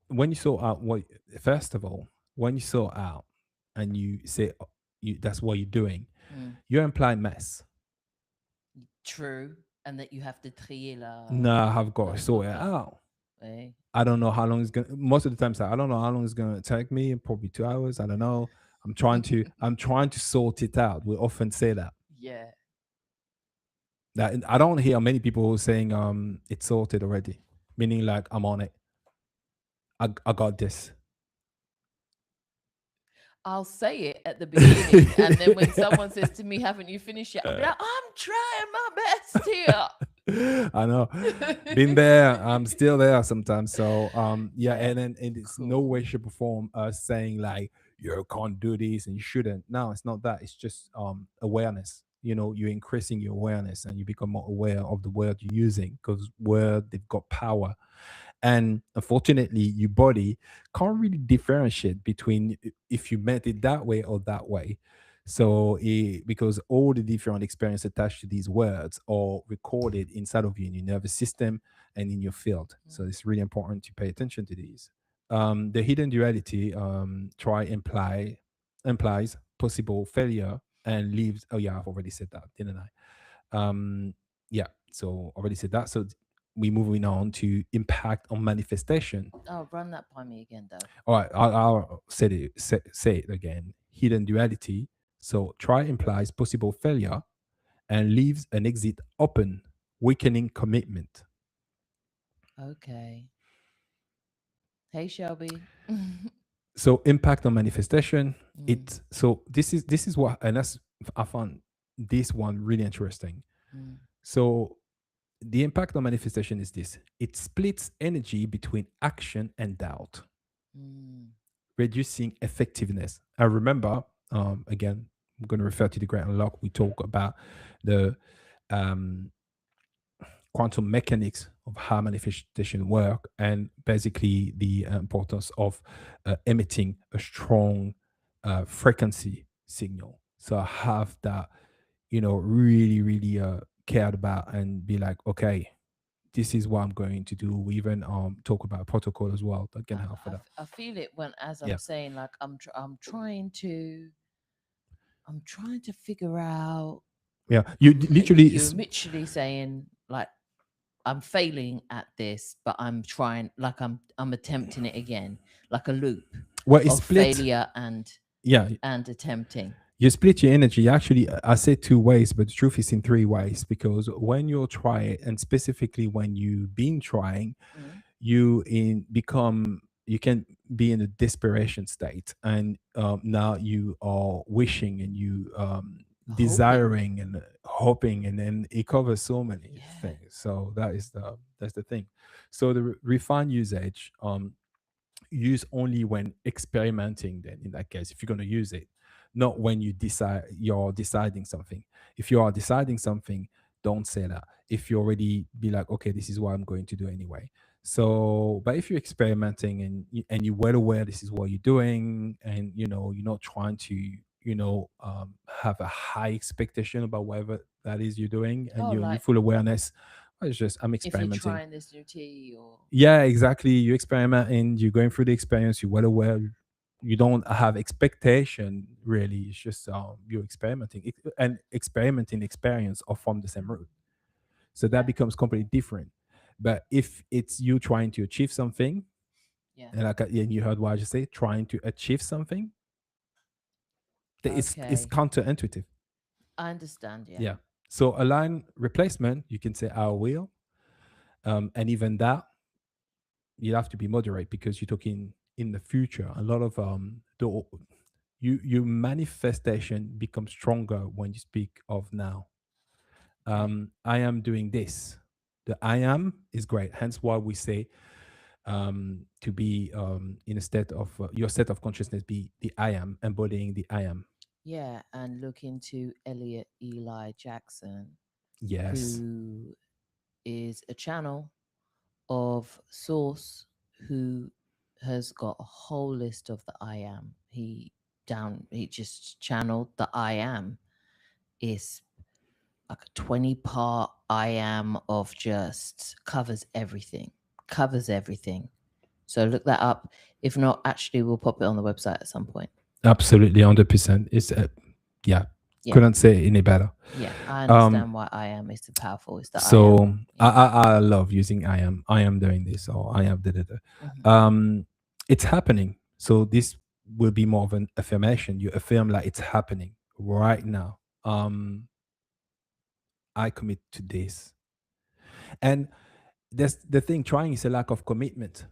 when you sort out what, first of all, when you sort out and you say that's what you're doing, Mm, you're implying mess. true. And that you have to trier la. No, I've got la to sort it cosa. out. Eh? I don't know how long it's gonna. Most of the time, I don't know how long it's gonna take me. Probably 2 hours. I don't know. I'm trying to sort it out. We often say that. Yeah. That I don't hear many people saying it's sorted already, meaning like I'm on it. I got this. I'll say it at the beginning, and then when someone says to me, "Haven't you finished yet?" I'll be like, "I'm trying my best here." I know. Been there. I'm still there sometimes. So yeah, Yeah, and then and it's no cool. way, shape, or form us saying like you can't do this and you shouldn't. No, it's not that. It's just awareness. You're increasing your awareness and you become more aware of the word you're using because word they've got power. And unfortunately, your body can't really differentiate between if you meant it that way or that way. So, because all the different experience attached to these words are recorded inside of you in your nervous system and in your field. So, Mm. it's really important to pay attention to these. The hidden duality try implies possible failure and leaves. Oh yeah, I've already said that, didn't I? Yeah, so already said that. So we're moving on to impact on manifestation. Oh, run that by me again, though. All right, I'll say it again. Hidden duality. So try implies possible failure and leaves an exit open, weakening commitment. Okay. Hey, Shelby. So impact on manifestation. Mm, This is what, and that's I found this one really interesting. mm, So the impact on manifestation is this: it splits energy between action and doubt, mm. reducing effectiveness. I remember, again, I'm going to refer to the Great Unlock. We talk about the um, quantum mechanics of how manifestation work, and basically the importance of emitting a strong frequency signal. So I have that, really, really cared about and be like, okay, this is what I'm going to do. We even talk about protocol as well that can help for that. I feel it when as Yeah. I'm saying like I'm trying to figure out. Yeah. You literally You're literally saying like I'm failing at this, but I'm trying like I'm attempting it again, like a loop well, it's of split. failure Yeah. and attempting. You split your energy. Actually, I say two ways, but the truth is in three ways because when you're trying, and specifically when you've been trying, Mm. you can be in a desperation state, and now you are wishing and you Hoping. desiring and hoping, and then it covers so many Yeah. things. So that's the thing. So the refined usage, use only when experimenting. Then in that case, if you're going to use it, not when you're deciding something. If you are deciding something, don't say that. If you already be like, okay, this is what I'm going to do anyway. So but if you're experimenting and you're well aware this is what you're doing, and you're not trying to have a high expectation about whatever that is you're doing, and Oh, you like full awareness. "Oh, it's just I'm if you're experimenting." trying this new tea or Yeah, exactly. You experiment and you're going through the experience. You're well aware. You don't have expectation really. It's just you're experimenting. And experimenting experience are from the same root. So that yeah, becomes completely different. But if it's you trying to achieve something, yeah. and and you heard what I just say, trying to achieve something, that is Okay, counterintuitive. I understand. Yeah. Yeah. So a line replacement, you can say I will, and even that you have to be moderate because you're talking in the future. A lot of your manifestation becomes stronger when you speak of now. Okay. I am doing this. The I am is great. Hence why we say to be in a state of your state of consciousness be the I am, embodying the I am. Yeah, and look into Elliot Eli Jackson, Yes. who is a channel of Source, who has got a whole list of the I am. He just channeled the I am. Is like a 20-part I am of just covers everything. So look that up. If not, actually, we'll pop it on the website at some point. Absolutely, 100%. It's yeah, Yeah, couldn't say it any better. yeah, I Um, understand why I am is the powerful. It's the I am. So Yeah. I love using I am doing this or I am da, da, da. Hmm. It's happening. So this will be more of an affirmation. You affirm like it's happening right now. I commit to this. And that's the thing, trying is a lack of commitment.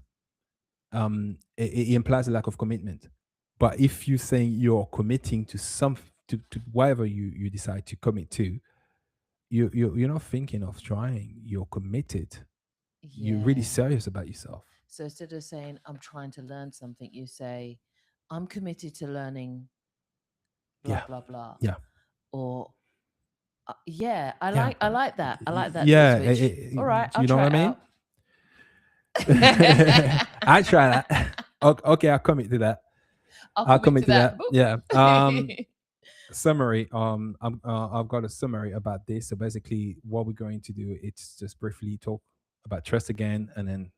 It implies a lack of commitment. But if you say you're committing to to whatever you decide to commit to, you're not thinking of trying. You're committed. You're really Yeah. serious about yourself. So instead of saying, I'm trying to learn something, you say, I'm committed to learning blah, Yeah, blah, blah. yeah, Or, yeah, I yeah, like, I like that. I like that little yeah. switch. All right, Do I'll you know what try I it mean? out. I try that. Okay, I'll commit to that. I'll I'll commit commit to to that. that. Yeah. Boop. Summary. I've got a summary about this. So basically, what we're going to do, it's just briefly talk about trust again, and then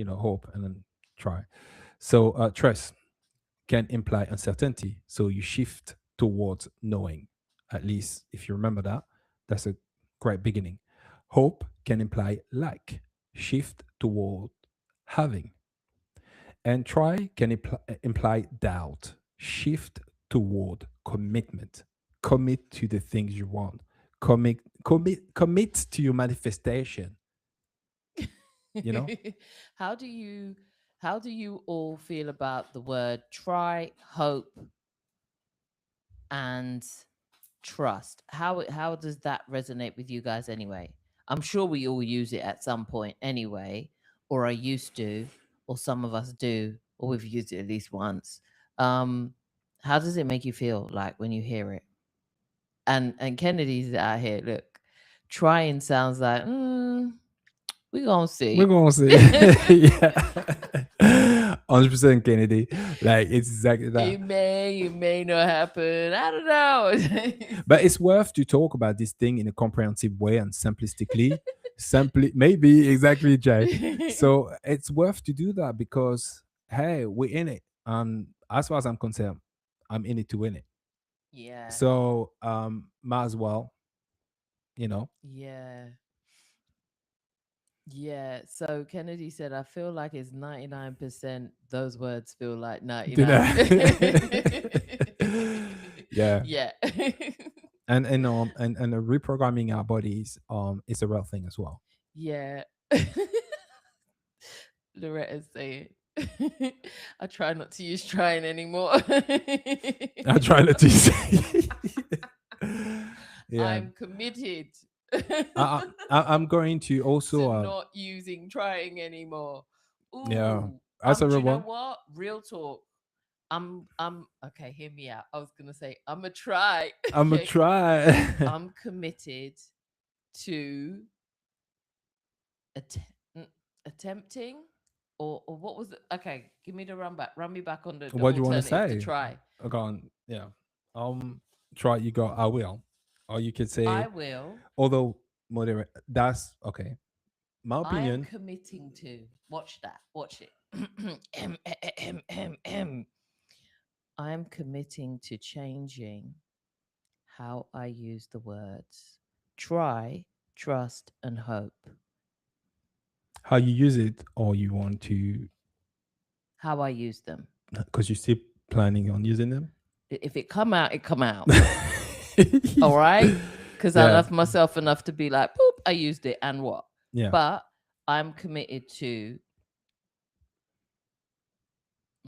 hope, and then try. So trust can imply uncertainty. So you shift towards knowing. At least if you remember that, that's a great beginning. Hope can imply lack. Shift toward having. And try can imply doubt. Shift toward commitment. Commit to the things you want. Commit to your manifestation. You know? how do you how do you all feel about the word try, hope, and trust? How does that resonate with you guys anyway? I'm sure we all use it at some point anyway, or I used to, or some of us do, or we've used it at least once. Um, how does it make you feel like when you hear it? And Kennedy's out here. Look, trying sounds like we gonna We're see. gonna say yeah. 100% Kennedy. Like it's exactly that. It may not happen. I don't know. But it's worth to talk about this thing in a comprehensive way and simplistically. Simply, maybe exactly, Jay. So it's worth to do that because hey, we're in it. As far as I'm concerned, I'm in it to win it. Yeah, So might as well, yeah, yeah. So Kennedy said, I feel like it's 99%. Those words feel like you 99. know. Yeah. Yeah. And reprogramming our bodies is a real thing as well. Yeah. Loretta's saying, I try not to use trying anymore. I try not to say. Yeah. I'm committed I'm going to to also not using trying anymore. yeah. Ooh, As do you know everyone, what? Real talk. I'm okay. Hear me out. I was gonna say I'm gonna try. I'm gonna Okay, try. I'm committed to att- attempting, or what was it? Okay, give me the run back. Run me back on the What do you want to alternative to say? try. I gone, yeah. Try. You got. I will, or you could I say, will. although moderate. That's okay. My I am opinion. committing to. Watch that. Watch it. M, M, M, M. I am committing to changing how I use the words try, trust, and hope. How you use it, or you want to, How I use them. because you still planning on using them. If it come out, it come out. All right? Because I Yeah. love myself enough to be like, boop, I used it and what? Yeah. But I'm committed to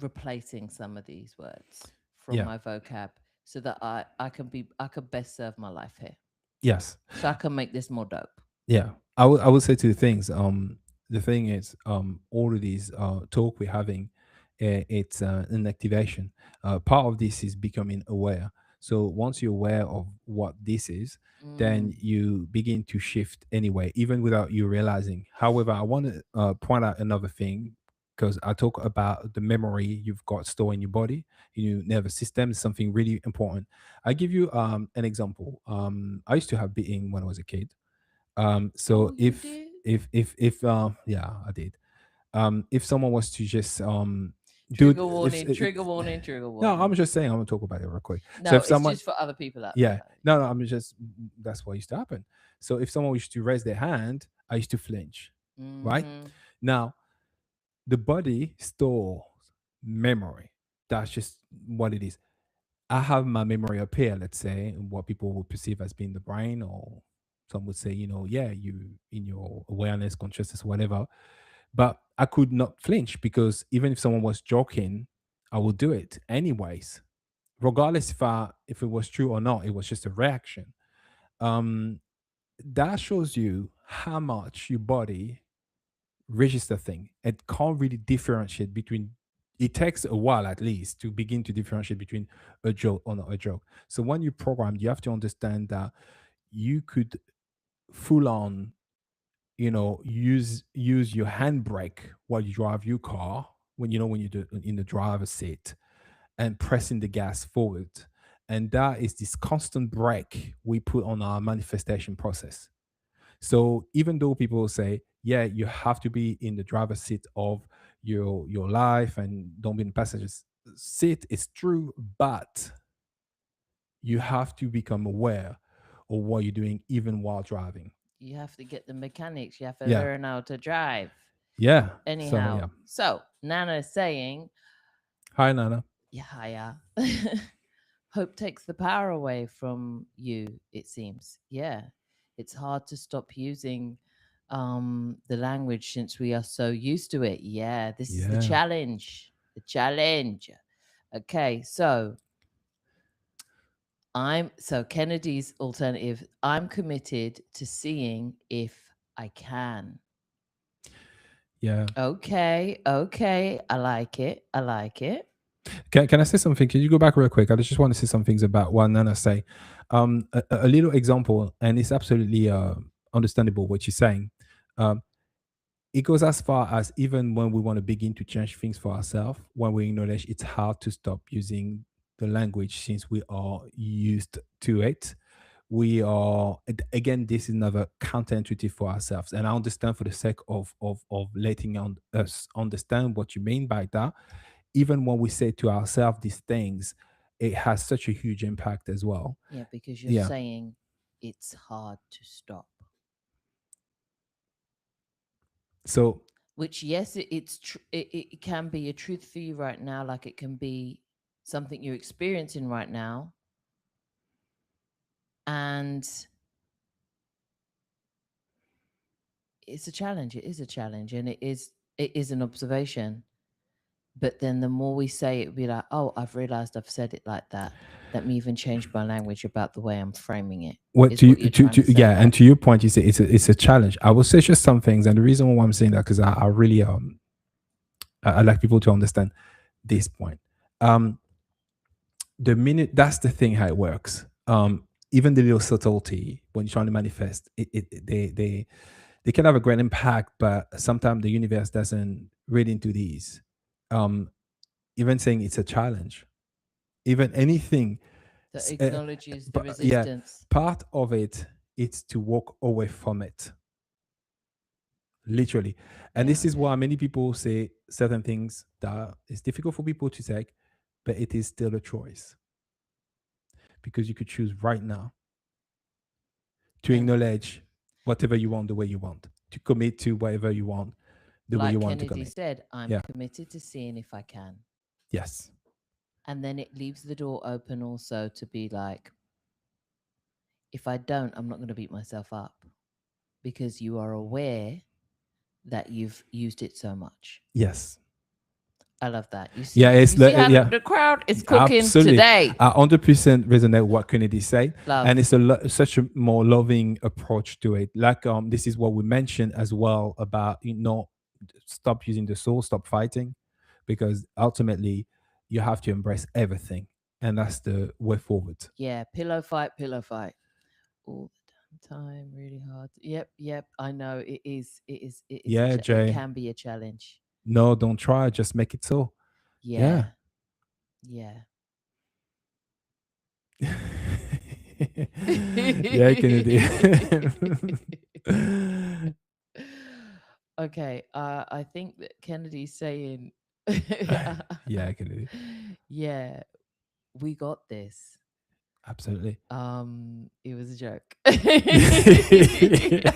replacing some of these words from Yeah. my vocab so that I could best serve my life here. Yes. So I can make this more dope. Yeah, I would say two things. The thing is, all of these talk we're having, it's an activation. Part of this is becoming aware. So once you're aware of what this is, then Mm. you begin to shift anyway, even without you realizing. However, I want to point out another thing because I talk about the memory you've got stored in your body, in your nervous system. Is something really important. I give you an example. I used to have being when I was a kid. So Oh, you did? if yeah, I did. If someone was to just do it, Trigger if warning, trigger warning, trigger no, I'm warning. just saying I'm gonna talk about it real quick. So No, if it's someone, just for other people out yeah, there. no, I'm just that's what used to happen. So if someone used to raise their hand, I used to flinch. Right Mm-hmm. now, the body stores memory. That's just what it is. I have my memory up here, let's say, what people would perceive as being the brain, or some would say, yeah, you in your awareness, consciousness, whatever. But I could not flinch because even if someone was joking, I would do it anyways, regardless if it was true or not. It was just a reaction. Um, that shows you how much your body register thing. It can't really differentiate between. It takes a while at least to begin to differentiate between a joke or not a joke. So when you program, you have to understand that you could full on, use your handbrake while you drive your car, when you do in the driver's seat, and pressing the gas forward. And that is this constant brake we put on our manifestation process. So even though people say, yeah, you have to be in the driver's seat of your life and don't be in the passenger's seat, it's true, but you have to become aware of what you're doing even while driving. You have to get the mechanics. You have to Yeah. learn how to drive. Yeah. So Anyhow, yeah. so Nana is saying, Hi Nana. yeah, yeah. Hope takes the power away from you, it seems. Yeah. It's hard to stop using the language since we are so used to it. Yeah, this is the Yeah. challenge. The challenge. Okay, so Kennedy's alternative. I'm committed to seeing if I can. Yeah. Okay, okay. I like it. I like it. Can I say something? Can you go back real quick? I just want to say some things about what Nana say. A little example, and it's absolutely understandable what you're saying. Um, it goes as far as even when we want to begin to change things for ourselves, when we acknowledge it's hard to stop using the language since we are used to it. We are again, this is another counterintuitive for ourselves, and I understand for the sake of letting us understand what you mean by that. Even when we say to ourselves these things, it has such a huge impact as well. Yeah, because you're Yeah. saying it's hard to stop. So Which, yes, it can be a truth for you right now, like it can be something you're experiencing right now, and it's a challenge. It is a challenge, and it is an observation. But then the more we say it, be like, oh, I've realized I've said it like that. Let me even change my language about the way I'm framing it. what Is what you're trying to say, yeah, right? and to your point, you say it's a challenge. I will say just some things, and the reason why I'm saying that because I really I like people to understand this point. Um, the minute that's the thing how it works. Even the little subtlety when you're trying to manifest, they can have a great impact, but sometimes the universe doesn't read into these. Um, Even saying it's a challenge, even anything, That s- uh, acknowledges the but yeah, resistance. part of it is to walk away from it, literally. And Yeah. this is why many people say certain things that it's difficult for people to take, but it is still a choice because you could choose right now to And acknowledge whatever you want the way you want, to commit to whatever you want the way you like want to Kennedy commit. said, I'm Yeah. committed to seeing if I can. Yes. And then it leaves the door open also to be like, if I don't, I'm not going to beat myself up because you are aware that you've used it so much. Yes. I love that. Yeah. You see how Yeah. the crowd is cooking Absolutely. today. I 100% resonate what Kennedy said. And Love. it's such a more loving approach to it. Like this is what we mentioned as well about stop using the soul, stop fighting, because ultimately you have to embrace everything, and that's the way forward. Yeah, pillow fight. All the damn time, really hard. Yep, yep. I know it is. It is. It is Yeah, it Jay. can be a challenge. No, don't try. Just make it so. Yeah. Yeah, yeah. Yeah, Kennedy. Okay, I think that Kennedy's saying, Yeah, Kennedy. yeah, we got this. Absolutely. It was a joke. Yeah.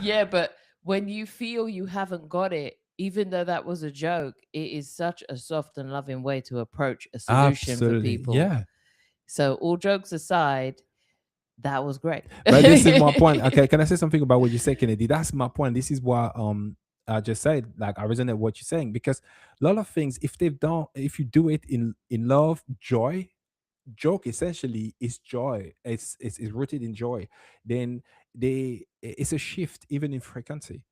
Yeah, but when you feel you haven't got it, even though that was a joke, it is such a soft and loving way to approach a solution for Absolutely. people. Yeah. So, all jokes aside, that was great. But this is my point. Okay, can I say something about what you said, Kennedy? That's my point. This is why I just said, like, I resonate with what you're saying, because a lot of things, if you do it in love, joy, joke essentially is joy. It's rooted in joy. Then it's a shift even in frequency.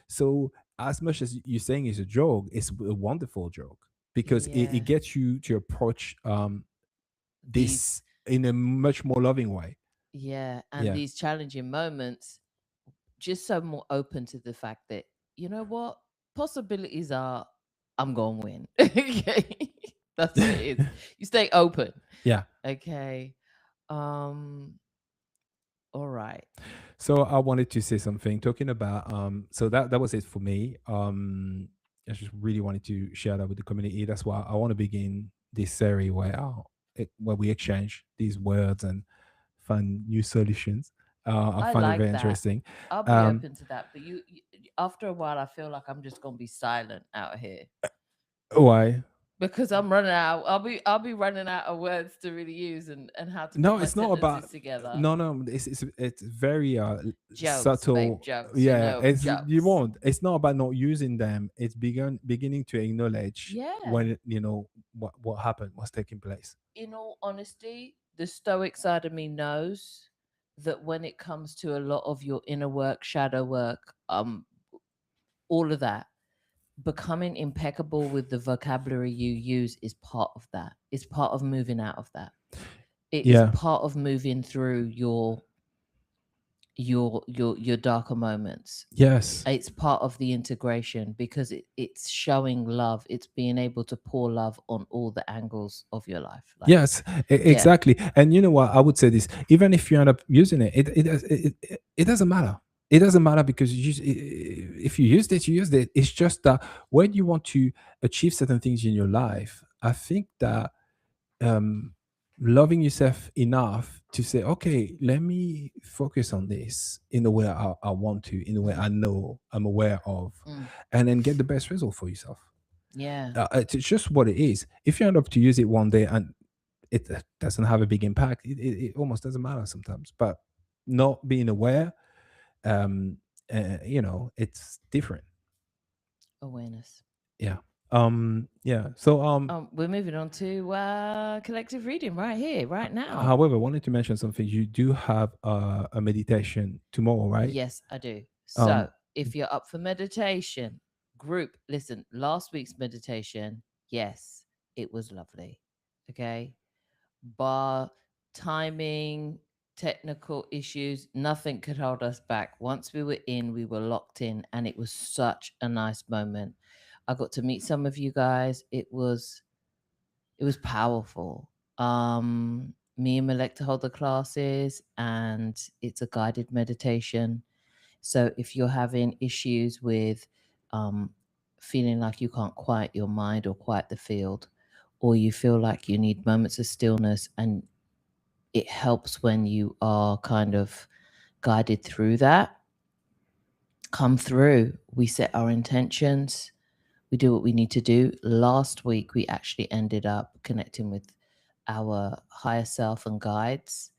So as much as you're saying it's a joke, it's a wonderful joke because it Yeah. gets you to approach These, this in a much more loving way. yeah, and Yeah. these challenging moments, just so more open to the fact that, you know what, possibilities are, I'm gonna win. Okay. That's what it is. You stay open. Yeah. Okay. Um, all right. So I wanted to say something talking about so that was it for me. I just really wanted to share that with the community. That's why I want to begin this series where we exchange these words and find new solutions. I I find it very like that. interesting. I'll be Um, open to that. But after a while, I feel like I'm just gonna be silent out here why? because I'm running out. I'll be running out of words to really use and how to put No, my it's not about. sentences together. No. It's very Jokes, babe, subtle. jokes. You Yeah, know, it's you jokes. won't. It's not about not using them. It's beginning to acknowledge Yeah. when you know what happened, what's taking place. In all honesty, the stoic side of me knows that when it comes to a lot of your inner work, shadow work, all of that, becoming impeccable with the vocabulary you use is part of that. It's part of moving out of that. It is Yeah. part of moving through your darker moments. Yes. It's part of the integration because it's showing love. It's being able to pour love on all the angles of your life. Like, Yes, yeah, exactly. And you know what? I would say this: even if you end up using it doesn't matter. It doesn't matter because if you used it, you used it. It's just that when you want to achieve certain things in your life, I think that um, loving yourself enough to say, okay, let me focus on this in the way I want to, in the way mm, I know I'm aware of, mm, and then get the best result for yourself. yeah, It's just what it is. If you end up to use it one day and it doesn't have a big impact, it almost doesn't matter sometimes. But not being aware, um, it's different. awareness. Yeah. Yeah. So We're moving on to collective reading right here, right now. however, I wanted to mention something. You do have a meditation tomorrow, right? Yes, I do. Um, So, if you're up for meditation, group, listen, last week's meditation, yes, it was lovely. Okay. Bar timing, technical issues, nothing could hold us back. Once we were in, we were locked in, and it was such a nice moment. I got to meet some of you guys. It was powerful. Me and Melekta hold the classes, and it's a guided meditation. So if you're having issues with um, feeling like you can't quiet your mind or quiet the field, or you feel like you need moments of stillness, and it helps when you are kind of guided through that, come through. We set our intentions, we do what we need to do. Last week, we actually ended up connecting with our higher self and guides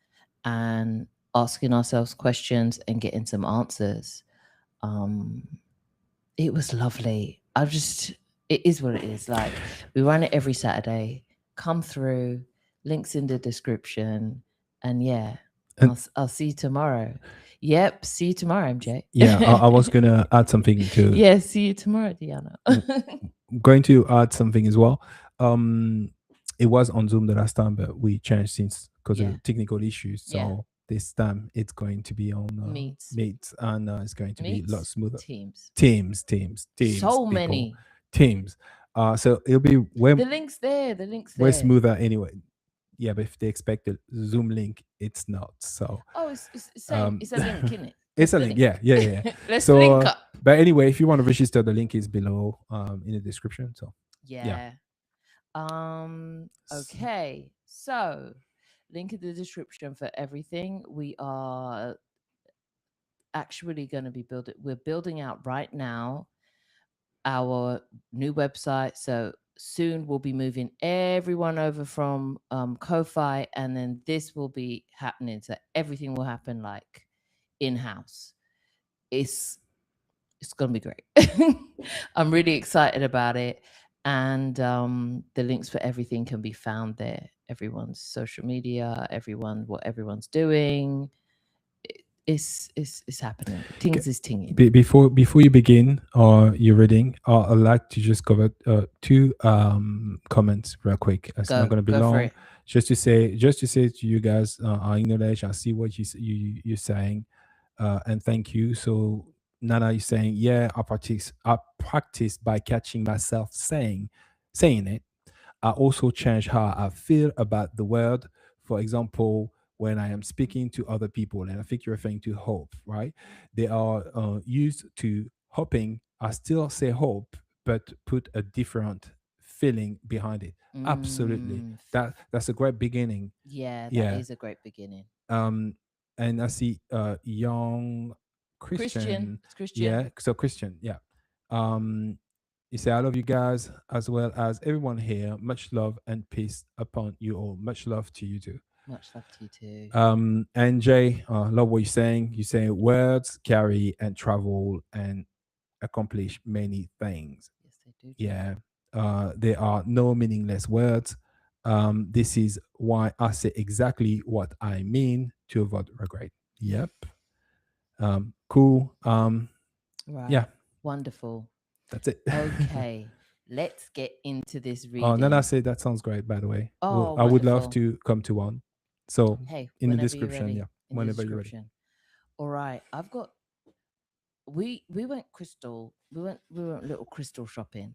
and asking ourselves questions and getting some answers. Um, it was lovely. It is what it is. Like, we run it every Saturday. Come through, links in the description. And yeah, and I'll see you tomorrow. Yep, see you tomorrow, MJ. yeah, I was gonna add something to Yeah, see you tomorrow, Diana. going to add something as well. It was on Zoom the last time, but we changed since because Yeah, of technical issues. yeah. So this time it's going to be on Meets, Meet, and it's going to be a lot meets, smoother. teams. Teams, So people, many. teams. So it'll be The link's there. The link's way there. smoother anyway. Yeah, but if they expect a Zoom link, it's not. So Oh, it's the same. um, It's a link, isn't it? it's Let's a link. link. Yeah. Let's So, link up. but anyway, if you want to register, the link is below in the description. So yeah. Yeah. Okay. So, link in the description for everything. We are actually going to be building. We're building out right now our new website. So soon we'll be moving everyone over from Ko-fi, and then this will be happening. So everything will happen like in house. It's it's gonna be great. I'm really excited about it, and the links for everything can be found there. everyone's social media, what everyone's doing. It's happening. Okay. Things is tinging. Before you begin your reading, I'd like to just cover two comments real quick. It's not going to be Go for long. it. Just to say to you guys, I acknowledge, I see what you're saying, and thank you. So Nana is saying, yeah, I practice by catching myself saying it. I also change how I feel about the world. For example, when I am speaking to other people, and I think you're referring to hope, right? They are used to hoping. I still say hope, but put a different feeling behind it. Absolutely, Mm, that's a great beginning. yeah, that Yeah. is a great beginning. Um, and I see young Christian, Christian. it's Christian. Yeah, so Christian. Yeah. Um, you say, I love you guys as well as everyone here. Much love and peace upon you all. Much love to you too. Much love to you too. And Jay, love what you're saying. You say words carry and travel and accomplish many things. Yes, they do, Jay. Yeah. There are no meaningless words. This is why I say exactly what I mean to avoid regret. Yep. Cool. Yeah, Right. Wonderful. that's it. Okay. Let's get into this Oh, Nana reading. said that sounds great, by the way. Well, Oh, I would love wonderful. to come to one. So Hey, in the whenever you're description, ready, yeah, in the whenever you're ready. description. All right. I've got we went crystal. We went little crystal shopping.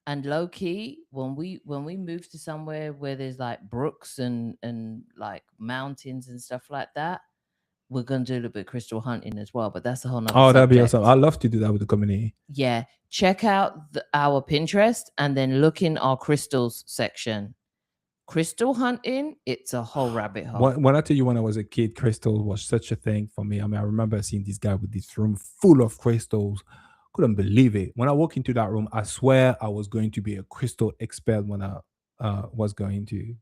And low key, when we move to somewhere where there's like brooks and like mountains and stuff like that, we're gonna do a little bit of crystal hunting as well. But that's a whole nother Oh, that'd be awesome. subject. I'd love to do that with the community. Yeah, check out our Pinterest and then look in our crystals section. Crystal hunting, it's a whole rabbit hole. When I tell you, when I was a kid, crystal was such a thing for me. I mean, I remember seeing this guy with this room full of crystals. Couldn't believe it. When I walked into that room, I swear I was going to be a crystal expert when I was going to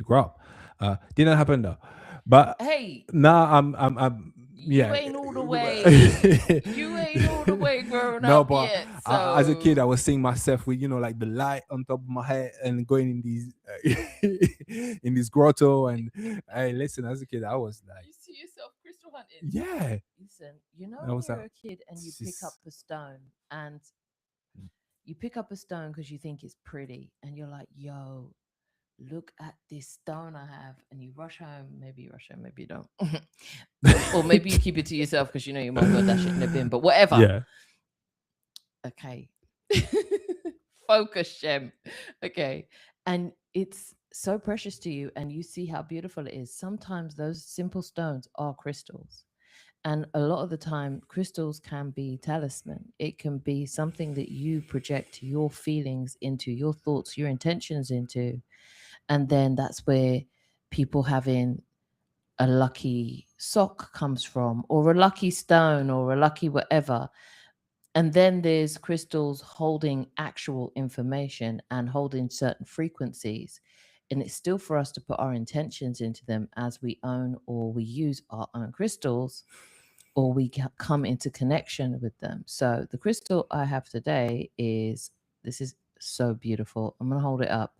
grow up. Didn't happen though. But Hey, now I'm you yeah. ain't all the way. You ain't all the way grown No, up but yet. as a kid, So I was seeing myself with like the light on top of my head and going in these in this grotto. And hey, listen, as a kid, I was like, you see yourself crystal hunting. yeah, Listen, you know I when was you're like, a kid and you this pick up is a stone and you pick up a stone because you think it's pretty and you're like, yo, look at this stone I have. And you rush home. Maybe you rush home, maybe you don't. Or maybe you keep it to yourself because you know your mom will dash it in the bin. But whatever. yeah. Okay. Focus, Shem. Okay. And it's so precious to you and you see how beautiful it is. Sometimes those simple stones are crystals. And a lot of the time, crystals can be talisman. It can be something that you project your feelings into, your thoughts, your intentions into. And then that's where people having a lucky sock comes from, or a lucky stone, or a lucky whatever. And then there's crystals holding actual information and holding certain frequencies. And it's still for us to put our intentions into them as we own or we use our own crystals or we come into connection with them. So the crystal I have today is this is so beautiful. I'm going to hold it up.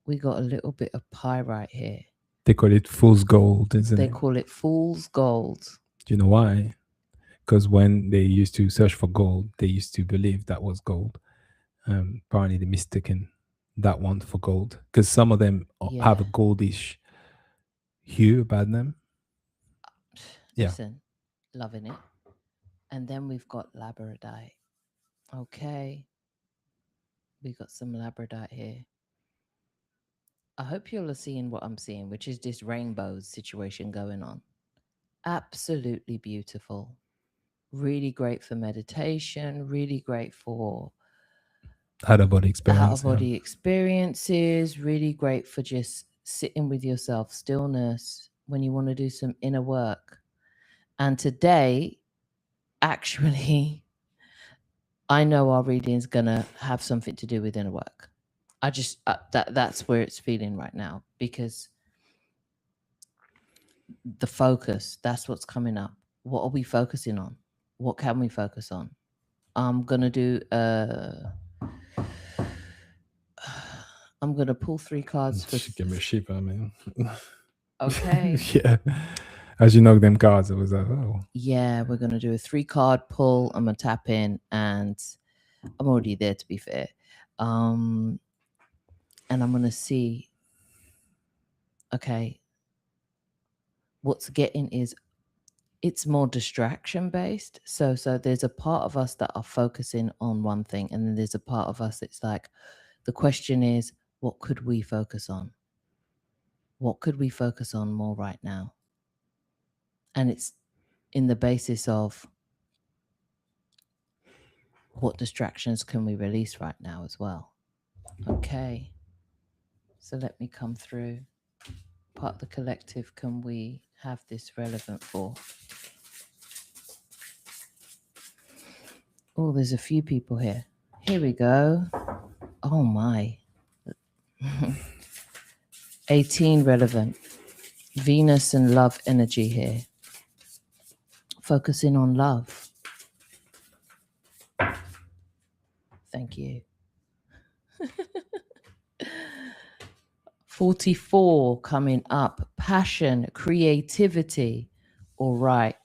We got a little bit of pyrite here. They call it fool's gold, isn't They it? call it fool's gold. Do you know why? Because when they used to search for gold, they used to believe that was gold. Apparently, they mistaken that one for gold because some of them have Yeah. a goldish hue about them. Yeah. Listen, loving it. And then we've got labradorite. Okay. We got some labradorite here. I hope you're seeing what I'm seeing, which is this rainbow situation going on. Absolutely beautiful. Really great for meditation, really great for Out of body out of experience. Yeah. body experiences, really great for just sitting with yourself, stillness, when you want to do some inner work. And today, actually, I know our reading is going to have something to do with inner work. I just, that's where it's feeling right now because the focus, that's what's coming up. What are we focusing on? What can we focus on? I'm going to do I'm going to pull 3 cards for. Give me a sheep, I mean. Okay. Yeah. As you know, them cards, it was like, oh. Yeah, we're going to do a 3-card pull. I'm going to tap in, and I'm already there, to be fair. And I'm going to see, okay, what's getting is it's more distraction based. So there's a part of us that are focusing on one thing, and then there's a part of us that's like, the question is, what could we focus on? What could we focus on more right now? And it's in the basis of what distractions can we release right now as well. Okay. So let me come through. Part of the collective can we have this relevant for? Oh, there's a few people here. Here we go. Oh my. 18 relevant. Venus and love energy here. Focusing on love. Thank you. 44 coming up. Passion, creativity. All right.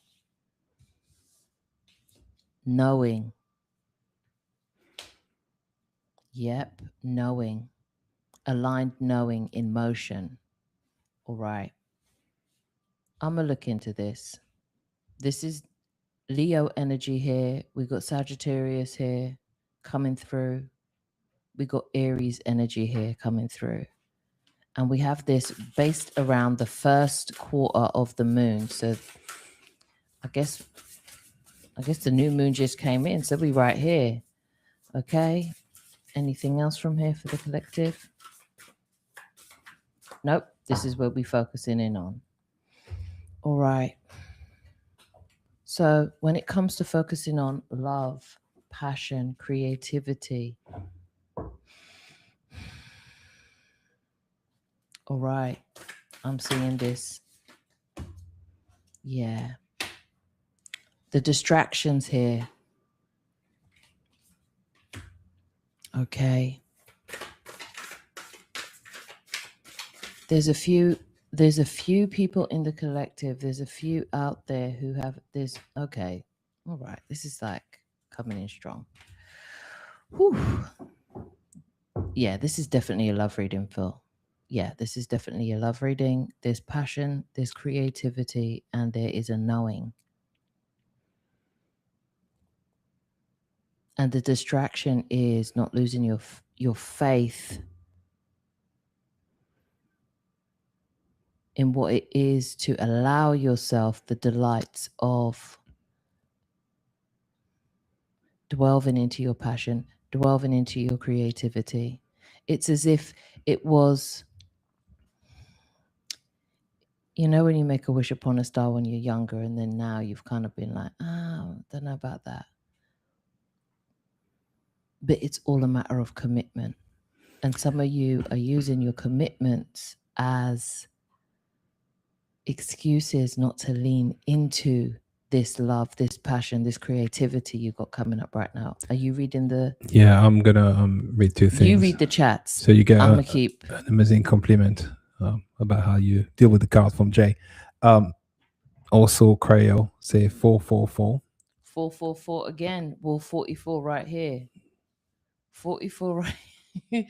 Knowing. Yep, knowing. Aligned knowing in motion. All right. I'm going to look into this. This is Leo energy here. We got Sagittarius here coming through. We got Aries energy here coming through. And we have this based around the first quarter of the moon. So I guess the new moon just came in. So we right here. Okay. Anything else from here for the collective? Nope. This is where we're focusing in on. All right. So when it comes to focusing on love, passion, creativity. All right. I'm seeing this. Yeah. The distractions here. Okay. There's a few people in the collective. There's a few out there who have this. Okay. All right. This is like coming in strong. Whew. Yeah, this is definitely a love reading, Phil. Yeah, this is definitely a love reading. There's passion, there's creativity, and there is a knowing. And the distraction is not losing your faith in what it is to allow yourself the delights of delving into your passion, delving into your creativity. It's as if it was, you know, when you make a wish upon a star when you're younger, and then now you've kind of been like, oh, don't know about that. But it's all a matter of commitment. And some of you are using your commitments as excuses not to lean into this love, this passion, this creativity you got coming up right now. Are you reading the... Yeah, I'm going to read 2 things. You read the chats. So you get I'm gonna keep an amazing compliment about how you deal with the card from Jay. Also, Creo say 444. 444 again. Well, 44 right here. 44 right here.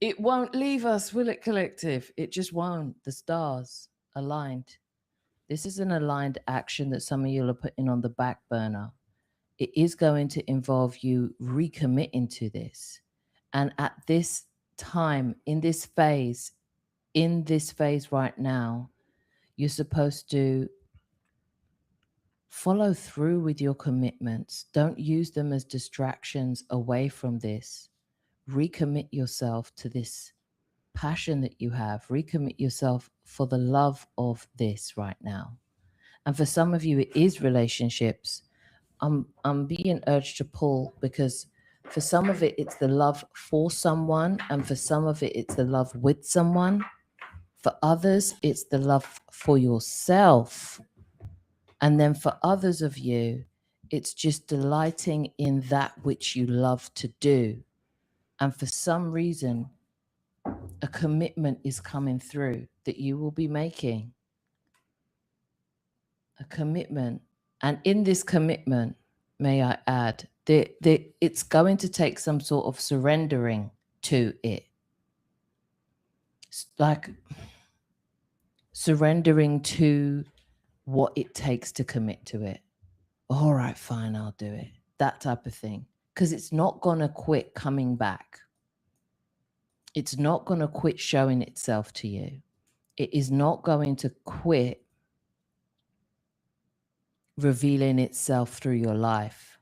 It won't leave us, will it, collective? It just won't. The stars aligned. This is an aligned action that some of you are putting on the back burner. It is going to involve you recommitting to this. And at this time, in this phase right now, you're supposed to follow through with your commitments. Don't use them as distractions away from this. Recommit yourself to this passion that you have. Recommit yourself for the love of this right now. And for some of you, it is relationships. I'm being urged to pull because for some of it, it's the love for someone. And for some of it, it's the love with someone. For others, it's the love for yourself. And then for others of you, it's just delighting in that which you love to do. And for some reason, A commitment is coming through that you will be making. A commitment. And in this commitment, may I add, it's going to take some sort of surrendering to it. Like surrendering to what it takes to commit to it. All right, fine, I'll do it. That type of thing. Because it's not going to quit coming back. It's not going to quit showing itself to you. It is not going to quit revealing itself through your life.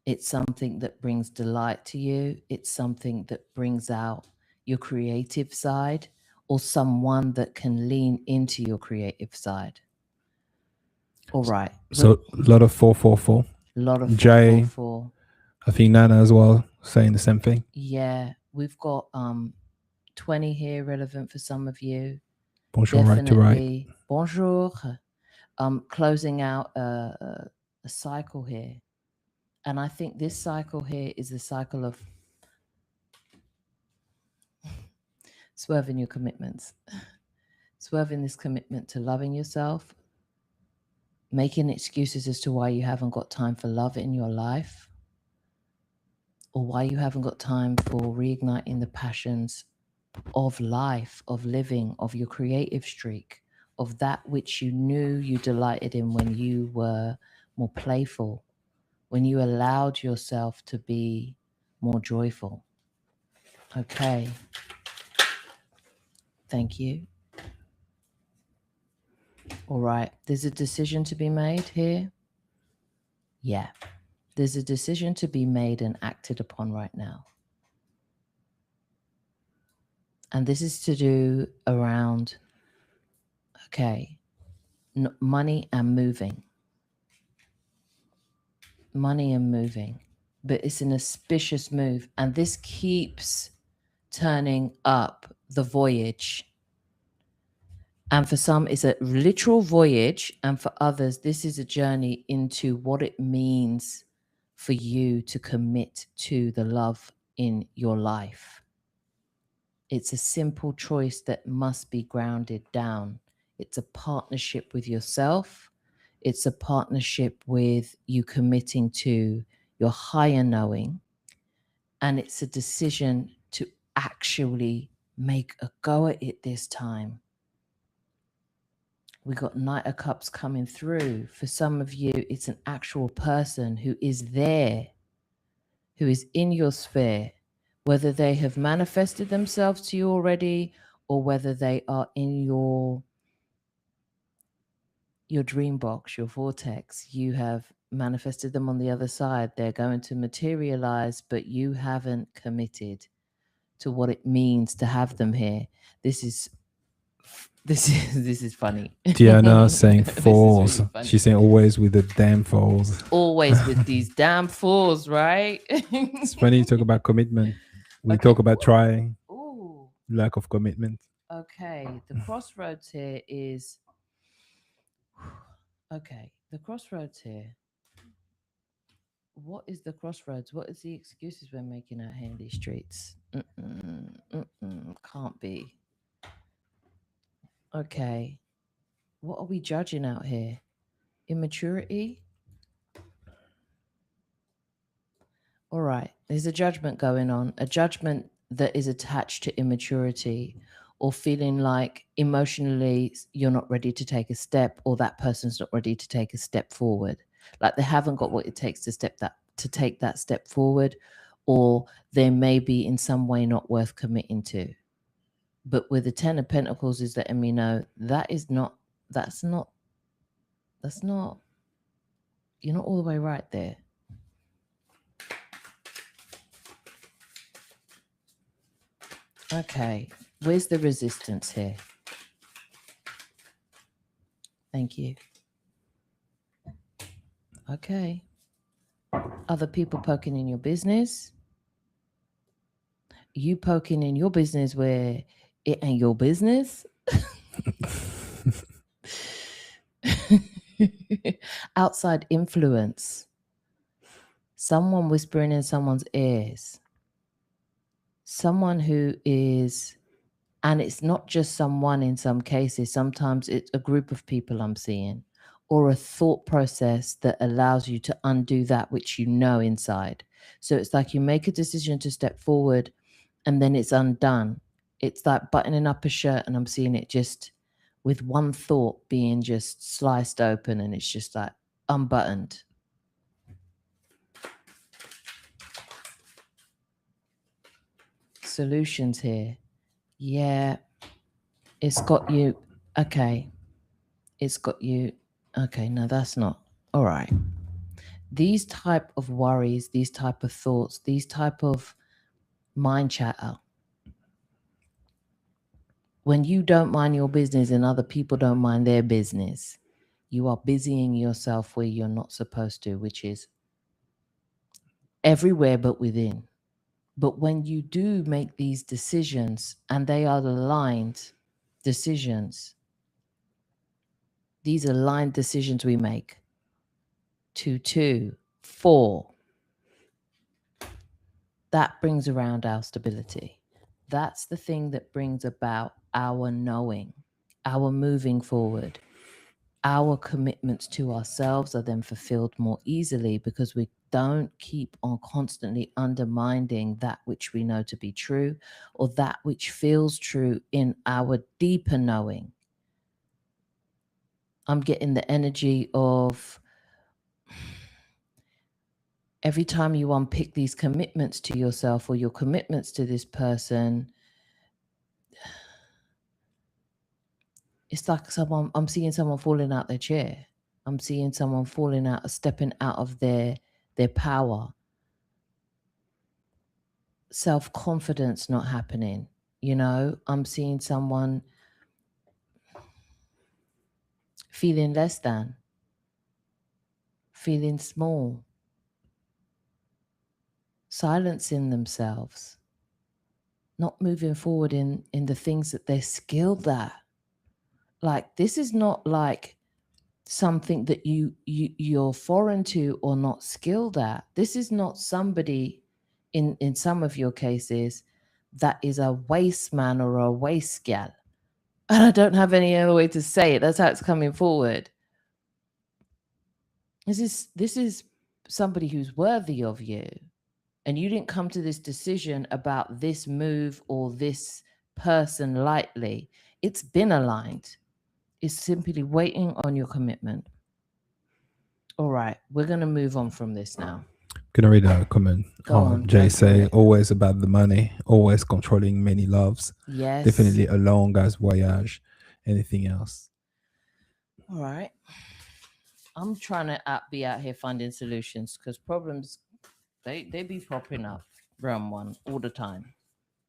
It's something that brings delight to you. It's something that brings out your creative side, or someone that can lean into your creative side. All right. So a lot of 444. A lot of Jay, 444. I think Nana as well saying the same thing. Yeah, we've got 20 here relevant for some of you. Bonjour, right to right. Bonjour. Closing out a cycle here. And I think this cycle here is the cycle of swerving your commitments. Swerving this commitment to loving yourself, making excuses as to why you haven't got time for love in your life, or why you haven't got time for reigniting the passions of life, of living, of your creative streak, of that which you knew you delighted in when you were more playful, when you allowed yourself to be more joyful. Okay. Thank you. All right. There's a decision to be made here. Yeah. There's a decision to be made and acted upon right now. And this is to do around, okay, money and moving. Money and moving. But it's an auspicious move. And this keeps turning up the voyage. And for some, it's a literal voyage. And for others, this is a journey into what it means for you to commit to the love in your life. It's a simple choice that must be grounded down. It's a partnership with yourself. It's a partnership with you committing to your higher knowing. And it's a decision to actually make a go at it this time. We got Knight of Cups coming through. For some of you, it's an actual person who is there, who is in your sphere, whether they have manifested themselves to you already or whether they are in your dream box, your vortex. You have manifested them on the other side. They're going to materialize, but you haven't committed to what it means to have them here. This is funny. Diana saying falls. Really, she's saying always with the damn falls. Always with these damn falls, right? It's funny you talk about commitment. We talk about trying. Ooh. Lack of commitment. Okay, the crossroads here is okay. The crossroads here. What is the crossroads? What is the excuses we're making out here in these streets? Can't be. Okay. What are we judging out here? Immaturity? All right. There's a judgment going on, a judgment that is attached to immaturity or feeling like emotionally you're not ready to take a step, or that person's not ready to take a step forward. Like they haven't got what it takes to take that step forward, or they may be in some way not worth committing to. But with the 10 of Pentacles is letting me know that's not, you're not all the way right there. Okay, where's the resistance here? Thank you. Okay. Other people poking in your business. You poking in your business where it ain't your business. Outside influence. Someone whispering in someone's ears. someone who is, and it's not just someone in some cases, sometimes it's a group of people I'm seeing, or a thought process that allows you to undo that which you know inside. So it's like you make a decision to step forward and then it's undone. It's like buttoning up a shirt and I'm seeing it just with one thought being just sliced open and it's just like unbuttoned. Solutions here. Yeah, it's got you. Okay. It's got you. Okay, no, that's not. All right. These type of worries, these type of thoughts, these type of mind chatter, when you don't mind your business and other people don't mind their business, you are busying yourself where you're not supposed to, which is everywhere but within. But when you do make these decisions and they are aligned decisions, these aligned decisions we make, 2, 4, that brings around our stability. That's the thing that brings about our knowing, our moving forward. Our commitments to ourselves are then fulfilled more easily because we don't keep on constantly undermining that which we know to be true or that which feels true in our deeper knowing. I'm getting the energy of every time you unpick these commitments to yourself or your commitments to this person, it's like I'm seeing someone falling out their chair. I'm seeing someone falling out, stepping out of their power. Self-confidence not happening. You know, I'm seeing someone feeling less than, feeling small, silencing themselves, not moving forward in the things that they're skilled at. Like, this is not like something that you're foreign to or not skilled at. This is not somebody in some of your cases that is a waste man or a waste gal. And I don't have any other way to say it. That's how it's coming forward. This is somebody who's worthy of you. And you didn't come to this decision about this move or this person lightly. It's been aligned. It's simply waiting on your commitment. All right, we're going to move on from this now. Gonna read a comment. Go on, Jay go for say it. always about the money, always controlling many loves. Yes. Definitely a long as voyage. Anything else? All right. I'm trying to be out here finding solutions because problems, they be popping up, round one, all the time.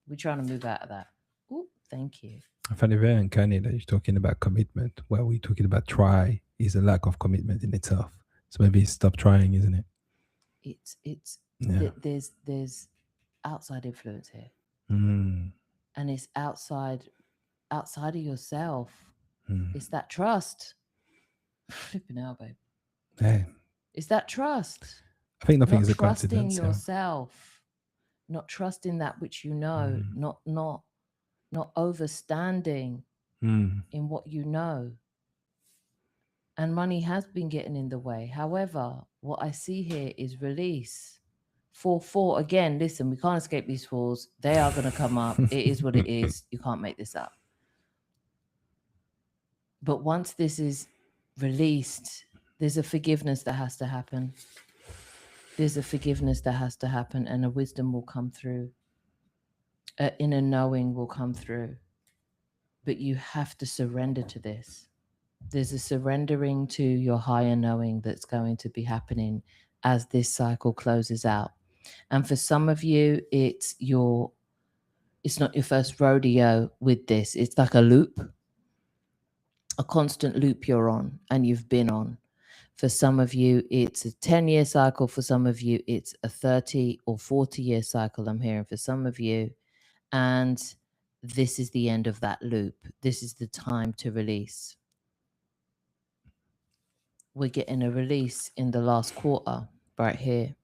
We're trying to move out of that. Ooh, thank you. I find it very uncanny that you're talking about commitment. While we're talking about try is a lack of commitment in itself. So maybe stop trying, isn't it? It's Yeah. there's outside influence here, Mm. and it's outside of yourself. Mm. It's that trust. Flipping out, babe. Hey, It's that trust. I think nothing Not is a trusting coincidence. Yeah. yourself, not trusting that which you know, Mm. not overstanding Mm. in what you know. And money has been getting in the way. However, what I see here is release. 4 again. Listen, we can't escape these falls. They are going to come up. It is what it is. You can't make this up. But once this is released, there's a forgiveness that has to happen. There's a forgiveness that has to happen, and a wisdom will come through. An inner knowing will come through. But you have to surrender to this. There's a surrendering to your higher knowing that's going to be happening as this cycle closes out. And for some of you, it's not your first rodeo with this. It's like a loop, a constant loop you're on and you've been on. For some of you, it's a 10-year cycle. For some of you, it's a 30 or 40-year cycle, I'm hearing for some of you. And this is the end of that loop. This is the time to release. We're getting a release in the last quarter right here.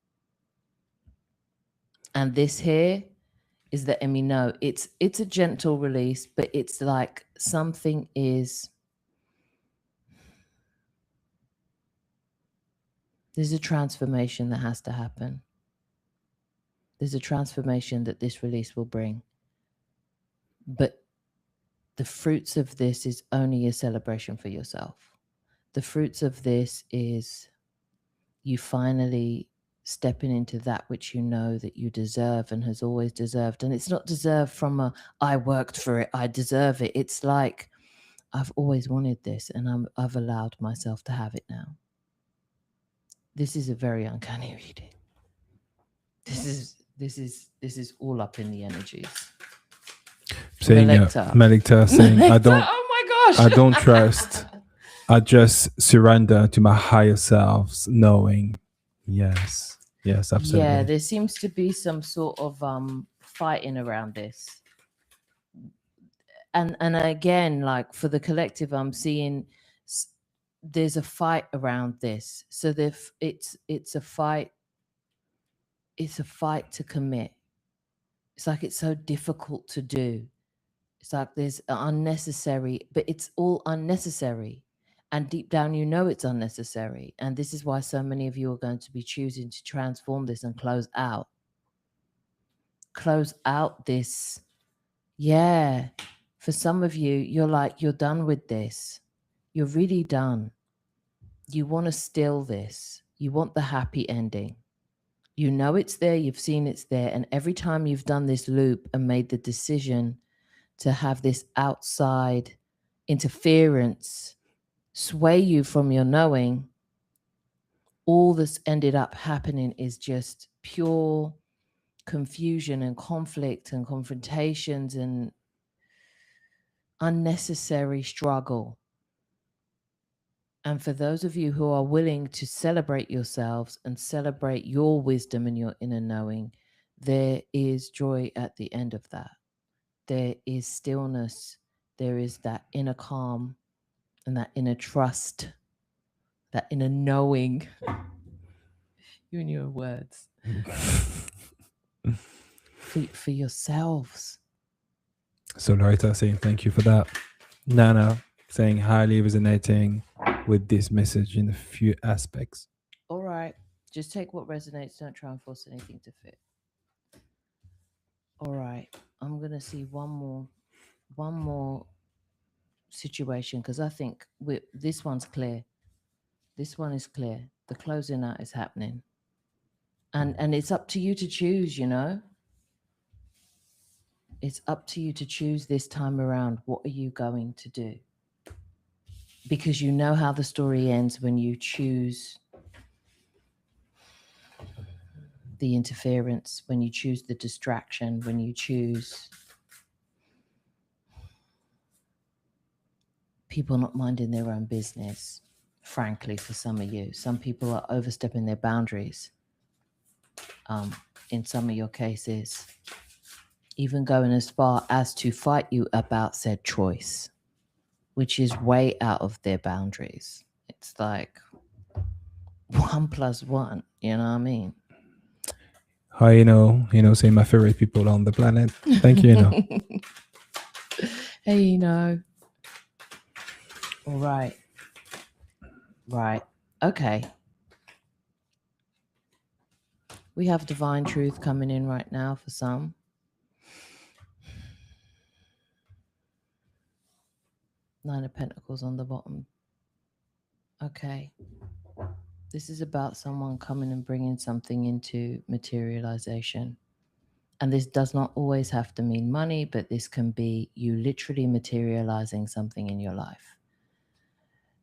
And this here is letting me know it's a gentle release, but it's like something is, there's a transformation that has to happen. There's a transformation that this release will bring. But the fruits of this is only a celebration for yourself. The fruits of this is you finally stepping into that which you know that you deserve and has always deserved. And it's not deserved from a, I worked for it, I deserve it. It's like, I've always wanted this and I've allowed myself to have it now. This is a very uncanny reading. This is all up in the energies. Saying Melekta saying I don't oh my gosh. I don't trust. I just surrender to my higher selves, knowing. Yes. Yes, absolutely. Yeah, there seems to be some sort of fighting around this. And again, like for the collective, I'm seeing there's a fight around this. So it's a fight. It's a fight to commit. It's like it's so difficult to do. It's like there's unnecessary, but it's all unnecessary. And deep down, you know it's unnecessary. And this is why so many of you are going to be choosing to transform this and close out. Close out this. Yeah. For some of you, you're like, you're done with this. You're really done. You want to still this. You want the happy ending. You know it's there. You've seen it's there. And every time you've done this loop and made the decision to have this outside interference sway you from your knowing, all that's ended up happening is just pure confusion and conflict and confrontations and unnecessary struggle. And for those of you who are willing to celebrate yourselves and celebrate your wisdom and your inner knowing, there is joy at the end of that. There is stillness. There is that inner calm and that inner trust, that inner knowing. You and your words. for yourselves. So Loretta saying thank you for that. Nana saying highly resonating with this message in a few aspects. All right. Just take what resonates. Don't try and force anything to fit. All right. I'm going to see one more situation because I think this one's clear. This one is clear. The closing out is happening. And it's up to you to choose, you know. It's up to you to choose this time around. What are you going to do? Because you know how the story ends when you choose the interference, when you choose the distraction, when you choose people not minding their own business. Frankly, for some of you, some people are overstepping their boundaries. In some of your cases, even going as far as to fight you about said choice, which is way out of their boundaries. It's like 1 + 1, you know what I mean? Hi, say my favorite people on the planet. Thank you, Hey, All right. Right. Okay. We have divine truth coming in right now for some. Nine of Pentacles on the bottom. Okay. This is about someone coming and bringing something into materialization. And this does not always have to mean money, but this can be you literally materializing something in your life.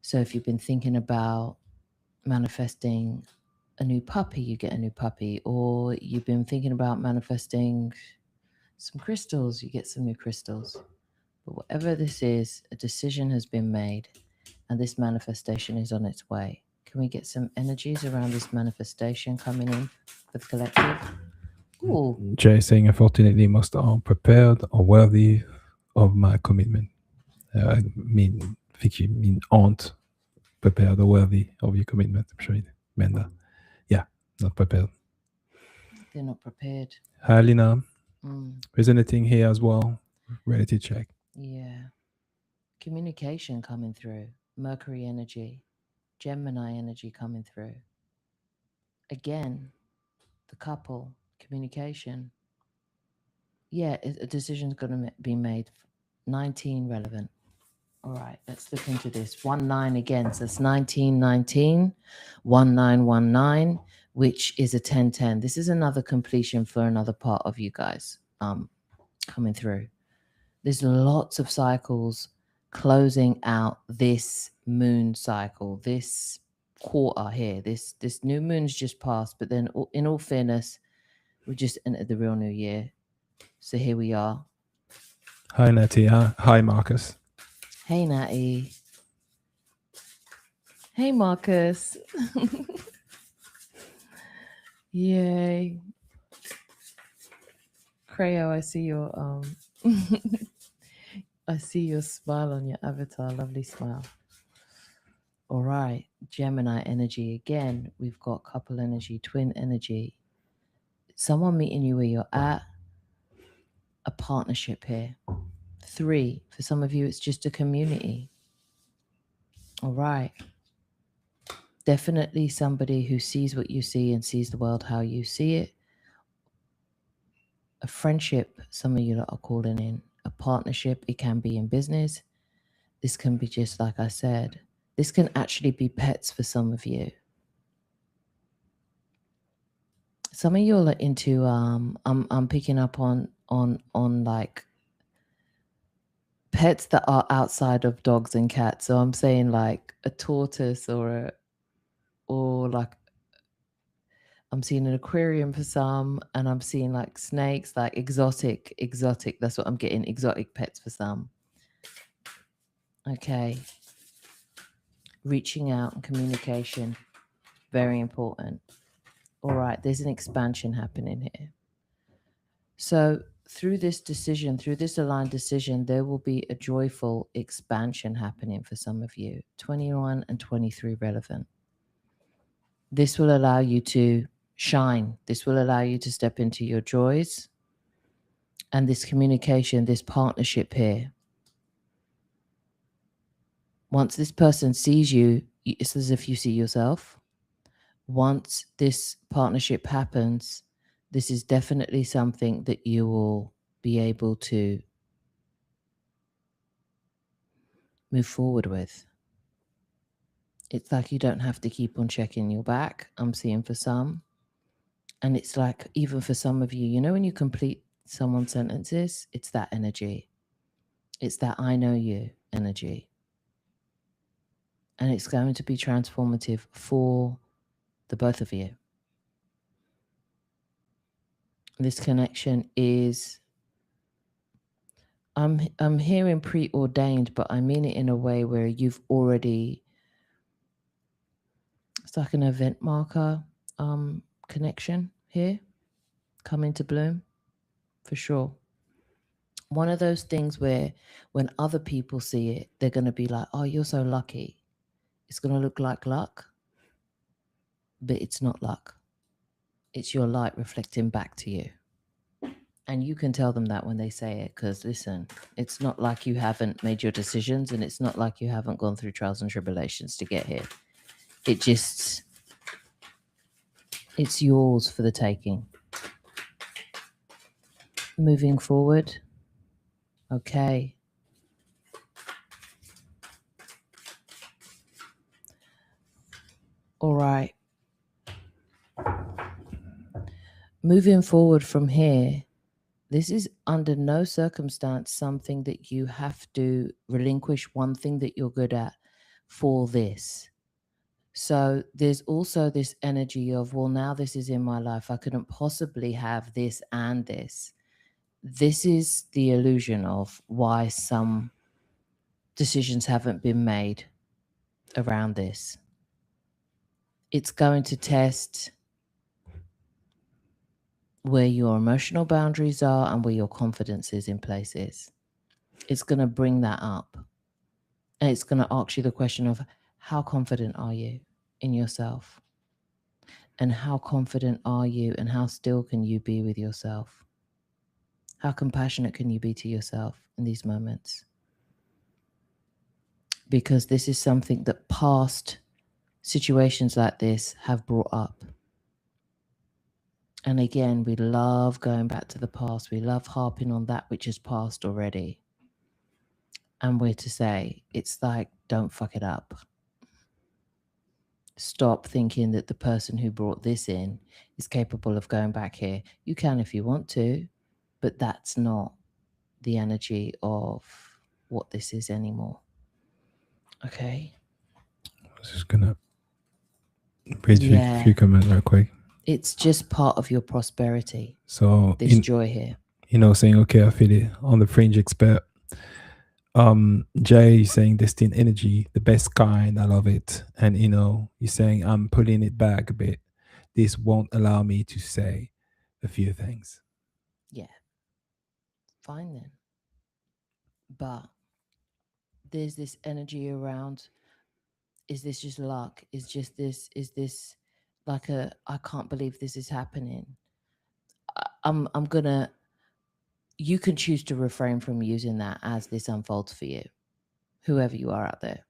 So if you've been thinking about manifesting a new puppy, you get a new puppy. Or you've been thinking about manifesting some crystals, you get some new crystals. But whatever this is, a decision has been made and this manifestation is on its way. Can we get some energies around this manifestation coming in for the collective? Ooh. Jay saying, unfortunately, most are prepared or worthy of my commitment. Vicky aren't prepared or worthy of your commitment. I'm sure you meant that. Yeah, not prepared. They're not prepared. Hi, Lina. Mm. There's anything here as well. Ready to check. Yeah. Communication coming through. Mercury energy. Gemini energy coming through. Again, the couple. Communication. Yeah, a decision's going to be made. 19 relevant. All right, let's look into this. 1-9 again. So it's 1919, 1919, which is a 1010. This is another completion for another part of you guys coming through. There's lots of cycles closing out this moon cycle, this quarter here. This new moon's just passed, but then in all fairness, we just entered the real new year. So here we are. Hi, Natty. Hi, Marcus. Hey, Natty. Hey, Marcus. Yay. Creo, I see your I see your smile on your avatar. Lovely smile. All right. Gemini energy again. We've got couple energy, twin energy. Someone meeting you where you're at. A partnership here. 3. For some of you, it's just a community. All right. Definitely somebody who sees what you see and sees the world how you see it. A friendship, some of you are calling in. A partnership, it can be in business. This can be just like I said. This can actually be pets for some of you. Some of you are into I'm picking up on like pets that are outside of dogs and cats. So I'm saying like a tortoise or like I'm seeing an aquarium for some, and I'm seeing like snakes, like exotic. That's what I'm getting. Exotic pets for some. Okay. Reaching out and communication. Very important. All right. There's an expansion happening here. So through this decision, through this aligned decision, there will be a joyful expansion happening for some of you. 21 and 23 relevant. This will allow you to shine. This will allow you to step into your joys. And this communication, this partnership here. Once this person sees you, it's as if you see yourself. Once this partnership happens, this is definitely something that you will be able to move forward with. It's like you don't have to keep on checking your back. I'm seeing for some. And it's like, even for some of you, you know, when you complete someone's sentences, it's that energy. It's that I know you energy. And it's going to be transformative for the both of you. This connection is, I'm hearing preordained, but I mean it in a way where you've already, it's like an event marker connection here coming to bloom for sure. One of those things where when other people see it, they're going to be like, oh, you're so lucky. It's going to look like luck, but it's not luck. It's your light reflecting back to you. And you can tell them that when they say it, because listen, it's not like you haven't made your decisions, and it's not like you haven't gone through trials and tribulations to get here. It's yours for the taking. Moving forward. Okay. All right. Moving forward from here, this is under no circumstance something that you have to relinquish one thing that you're good at for this. So there's also this energy of, well, now this is in my life. I couldn't possibly have this and this. This is the illusion of why some decisions haven't been made around this. It's going to test where your emotional boundaries are and where your confidence is in places. It's going to bring that up. And it's going to ask you the question of, how confident are you in yourself? And how confident are you, and how still can you be with yourself? How compassionate can you be to yourself in these moments? Because this is something that past situations like this have brought up. And again, we love going back to the past. We love harping on that which is past already. And we're to say, it's like, don't fuck it up. Stop thinking that the person who brought this in is capable of going back here. You can if you want to, but that's not the energy of what this is anymore. Okay? I was just gonna read a few comments real quick. It's just part of your prosperity. So This joy here. Saying, okay, I feel it on the fringe expert. Jay saying destined energy, the best kind, I love it. And you're saying I'm pulling it back a bit. This won't allow me to say a few things. Yeah. Fine then. But there's this energy around, is this just luck? Is this like I can't believe this is happening. I'm gonna, you can choose to refrain from using that as this unfolds for you, whoever you are out there.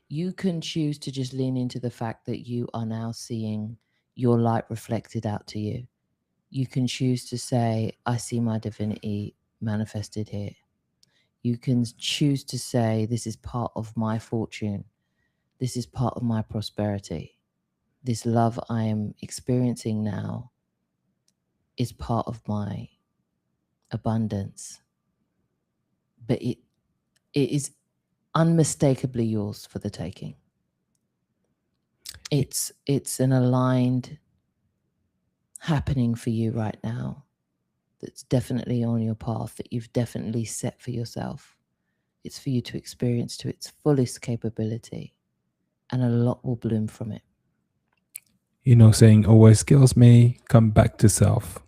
You can choose to just lean into the fact that you are now seeing your light reflected out to you. You can choose to say, I see my divinity manifested here. You can choose to say, this is part of my fortune. This is part of my prosperity. This love I am experiencing now is part of my abundance. But it is unmistakably yours for the taking. It's an aligned happening for you right now that's definitely on your path, that you've definitely set for yourself. It's for you to experience to its fullest capability, and a lot will bloom from it. Saying always skills may come back to self.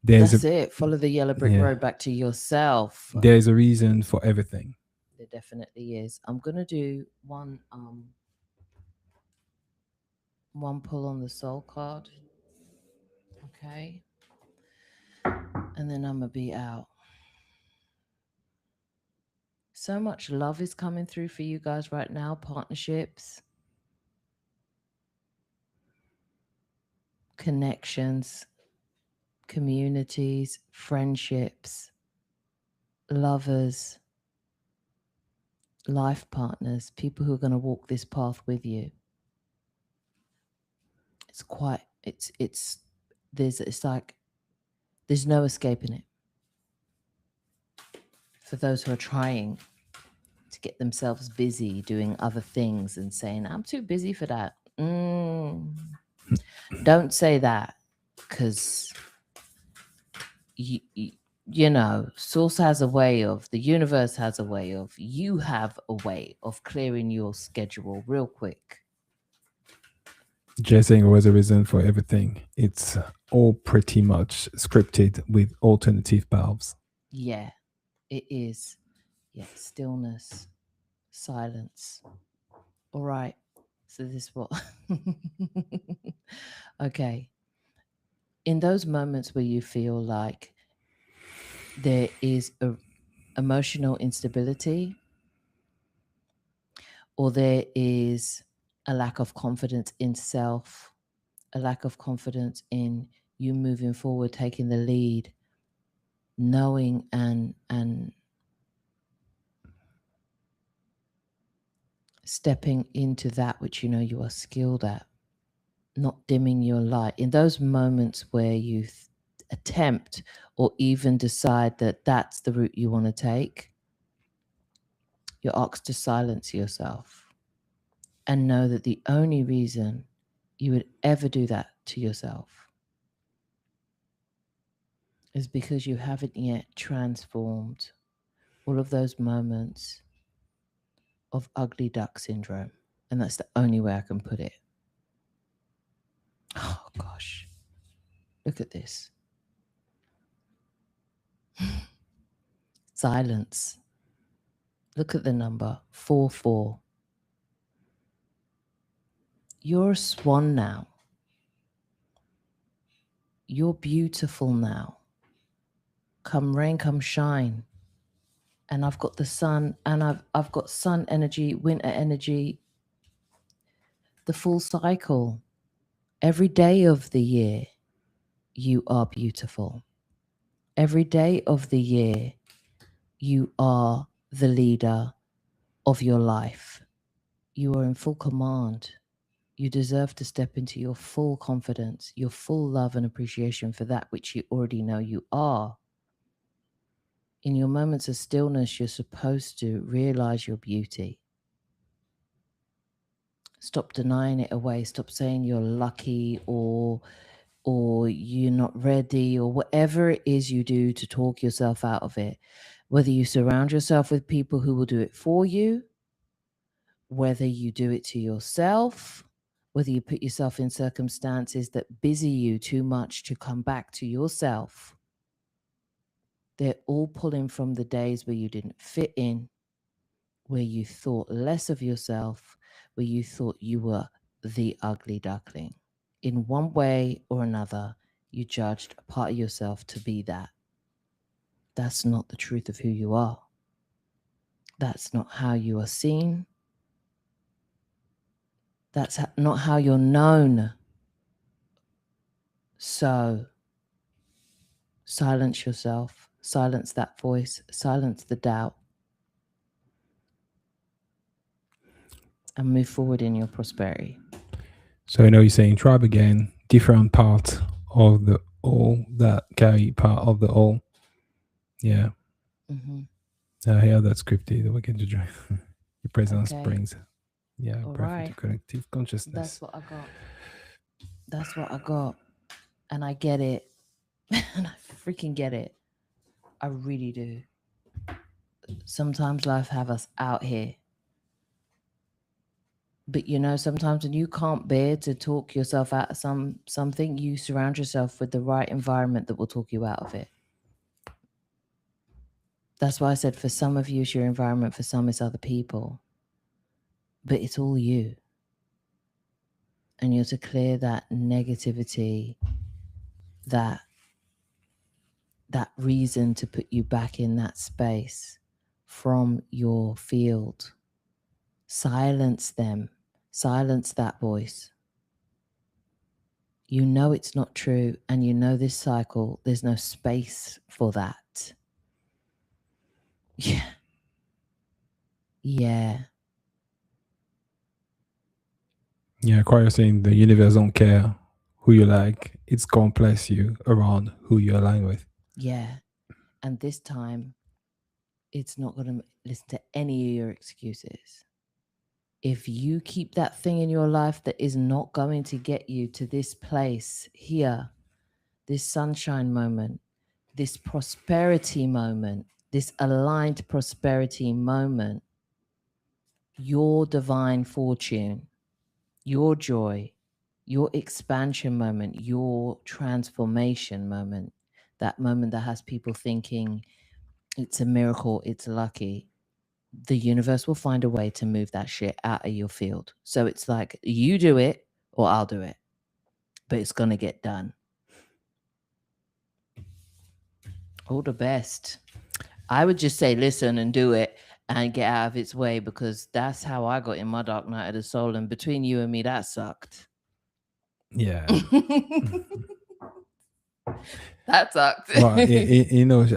That's it. Follow the yellow brick road back to yourself. There's a reason for everything. There definitely is. I'm gonna do one pull on the soul card. Okay. And then I'm gonna be out. So much love is coming through for you guys right now. Partnerships, connections, communities, friendships, lovers, life partners, people who are going to walk this path with you. It's like there's no escaping it. For those who are trying to get themselves busy doing other things and saying, I'm too busy for that. Don't say that, because Source has a way of, the universe has a way of, you have a way of clearing your schedule real quick. Jay saying was a reason for everything. It's all pretty much scripted with alternative valves. Yeah, it is. Yeah, stillness, silence. All right. So this what? Okay. In those moments where you feel like there is a emotional instability, or there is a lack of confidence in self, a lack of confidence in you moving forward, taking the lead, knowing and stepping into that which you know you are skilled at, not dimming your light. In those moments where you attempt or even decide that that's the route you want to take, you're asked to silence yourself and know that the only reason you would ever do that to yourself is because you haven't yet transformed all of those moments of ugly duck syndrome. And that's the only way I can put it. Oh, gosh. Look at this. Silence. Look at the number 44. You're a swan now. You're beautiful now. come rain, come shine. And I've got the sun, and I've got sun energy, winter energy, the full cycle. Every day of the year, you are beautiful. Every day of the year, you are the leader of your life. You are in full command. You deserve to step into your full confidence, your full love and appreciation for that which you already know you are. In your moments of stillness, you're supposed to realize your beauty. Stop denying it away. Stop saying you're lucky or you're not ready or whatever it is you do to talk yourself out of it. Whether you surround yourself with people who will do it for you, whether you do it to yourself, whether you put yourself in circumstances that busy you too much to come back to yourself, they're all pulling from the days where you didn't fit in, where you thought less of yourself, where you thought you were the ugly duckling. In one way or another, you judged a part of yourself to be that. That's not the truth of who you are. That's not how you are seen. That's not how you're known. So silence yourself, silence that voice, silence the doubt, and move forward in your prosperity. So I know you're saying tribe again, different parts of the all that carry part of the all. Yeah. Mm-hmm. I hear that scripted, Awaken to Joy. Your presence Okay. brings, yeah, All breath into right. collective consciousness. That's what I got. That's what I got. And I get it. And I freaking get it. I really do. Sometimes life have us out here. But sometimes when you can't bear to talk yourself out of something, you surround yourself with the right environment that will talk you out of it. That's why I said for some of you it's your environment, for some it's other people. But it's all you. And you're to clear that negativity, that reason to put you back in that space from your field. Silence them. Silence that voice. You know it's not true, and you know this cycle, there's no space for that. Yeah. Yeah. Yeah, quite saying the universe don't care who you like. It's gonna place you around who you align with. Yeah. And this time, it's not going to listen to any of your excuses. If you keep that thing in your life that is not going to get you to this place here, this sunshine moment, this prosperity moment, this aligned prosperity moment, your divine fortune, your joy, your expansion moment, your transformation moment, that moment that has people thinking it's a miracle, it's lucky, the universe will find a way to move that shit out of your field. So it's like, you do it or I'll do it, but it's going to get done. All the best. I would just say listen and do it and get out of its way, because that's how I got in my dark night of the soul. And between you and me, that sucked. Yeah. That sucked. Well,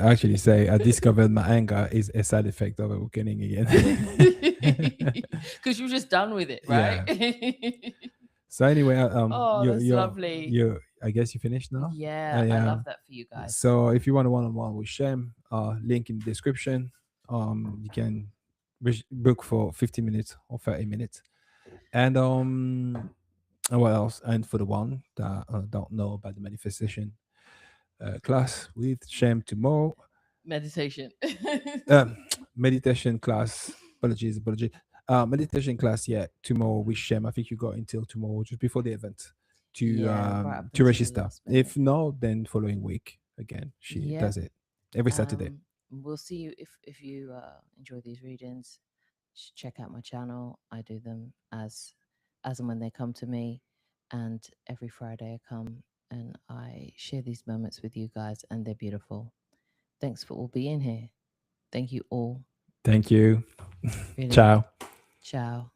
actually say I discovered my anger is a side effect of awakening again. Because you're just done with it, right? Yeah. So anyway, Oh, that's lovely. I guess you finished now. Yeah, I love that for you guys. So if you want a one-on-one with Shem, link in the description. You can book for 50 minutes or 30 minutes. And what else? And for the one that don't know about the manifestation class with Shem tomorrow, Meditation. meditation class. Apologies, apology. Meditation class, yeah, tomorrow with Shem. I think you got until tomorrow, just before the event, Right up to until the register. last minute. If not, then following week again. She does it every Saturday. We'll see you if you enjoy these readings. Check out my channel. I do them as and when they come to me, and every Friday I come and I share these moments with you guys, and they're beautiful. Thanks for all being here. Thank you all. Thank you. Really. Ciao. Ciao.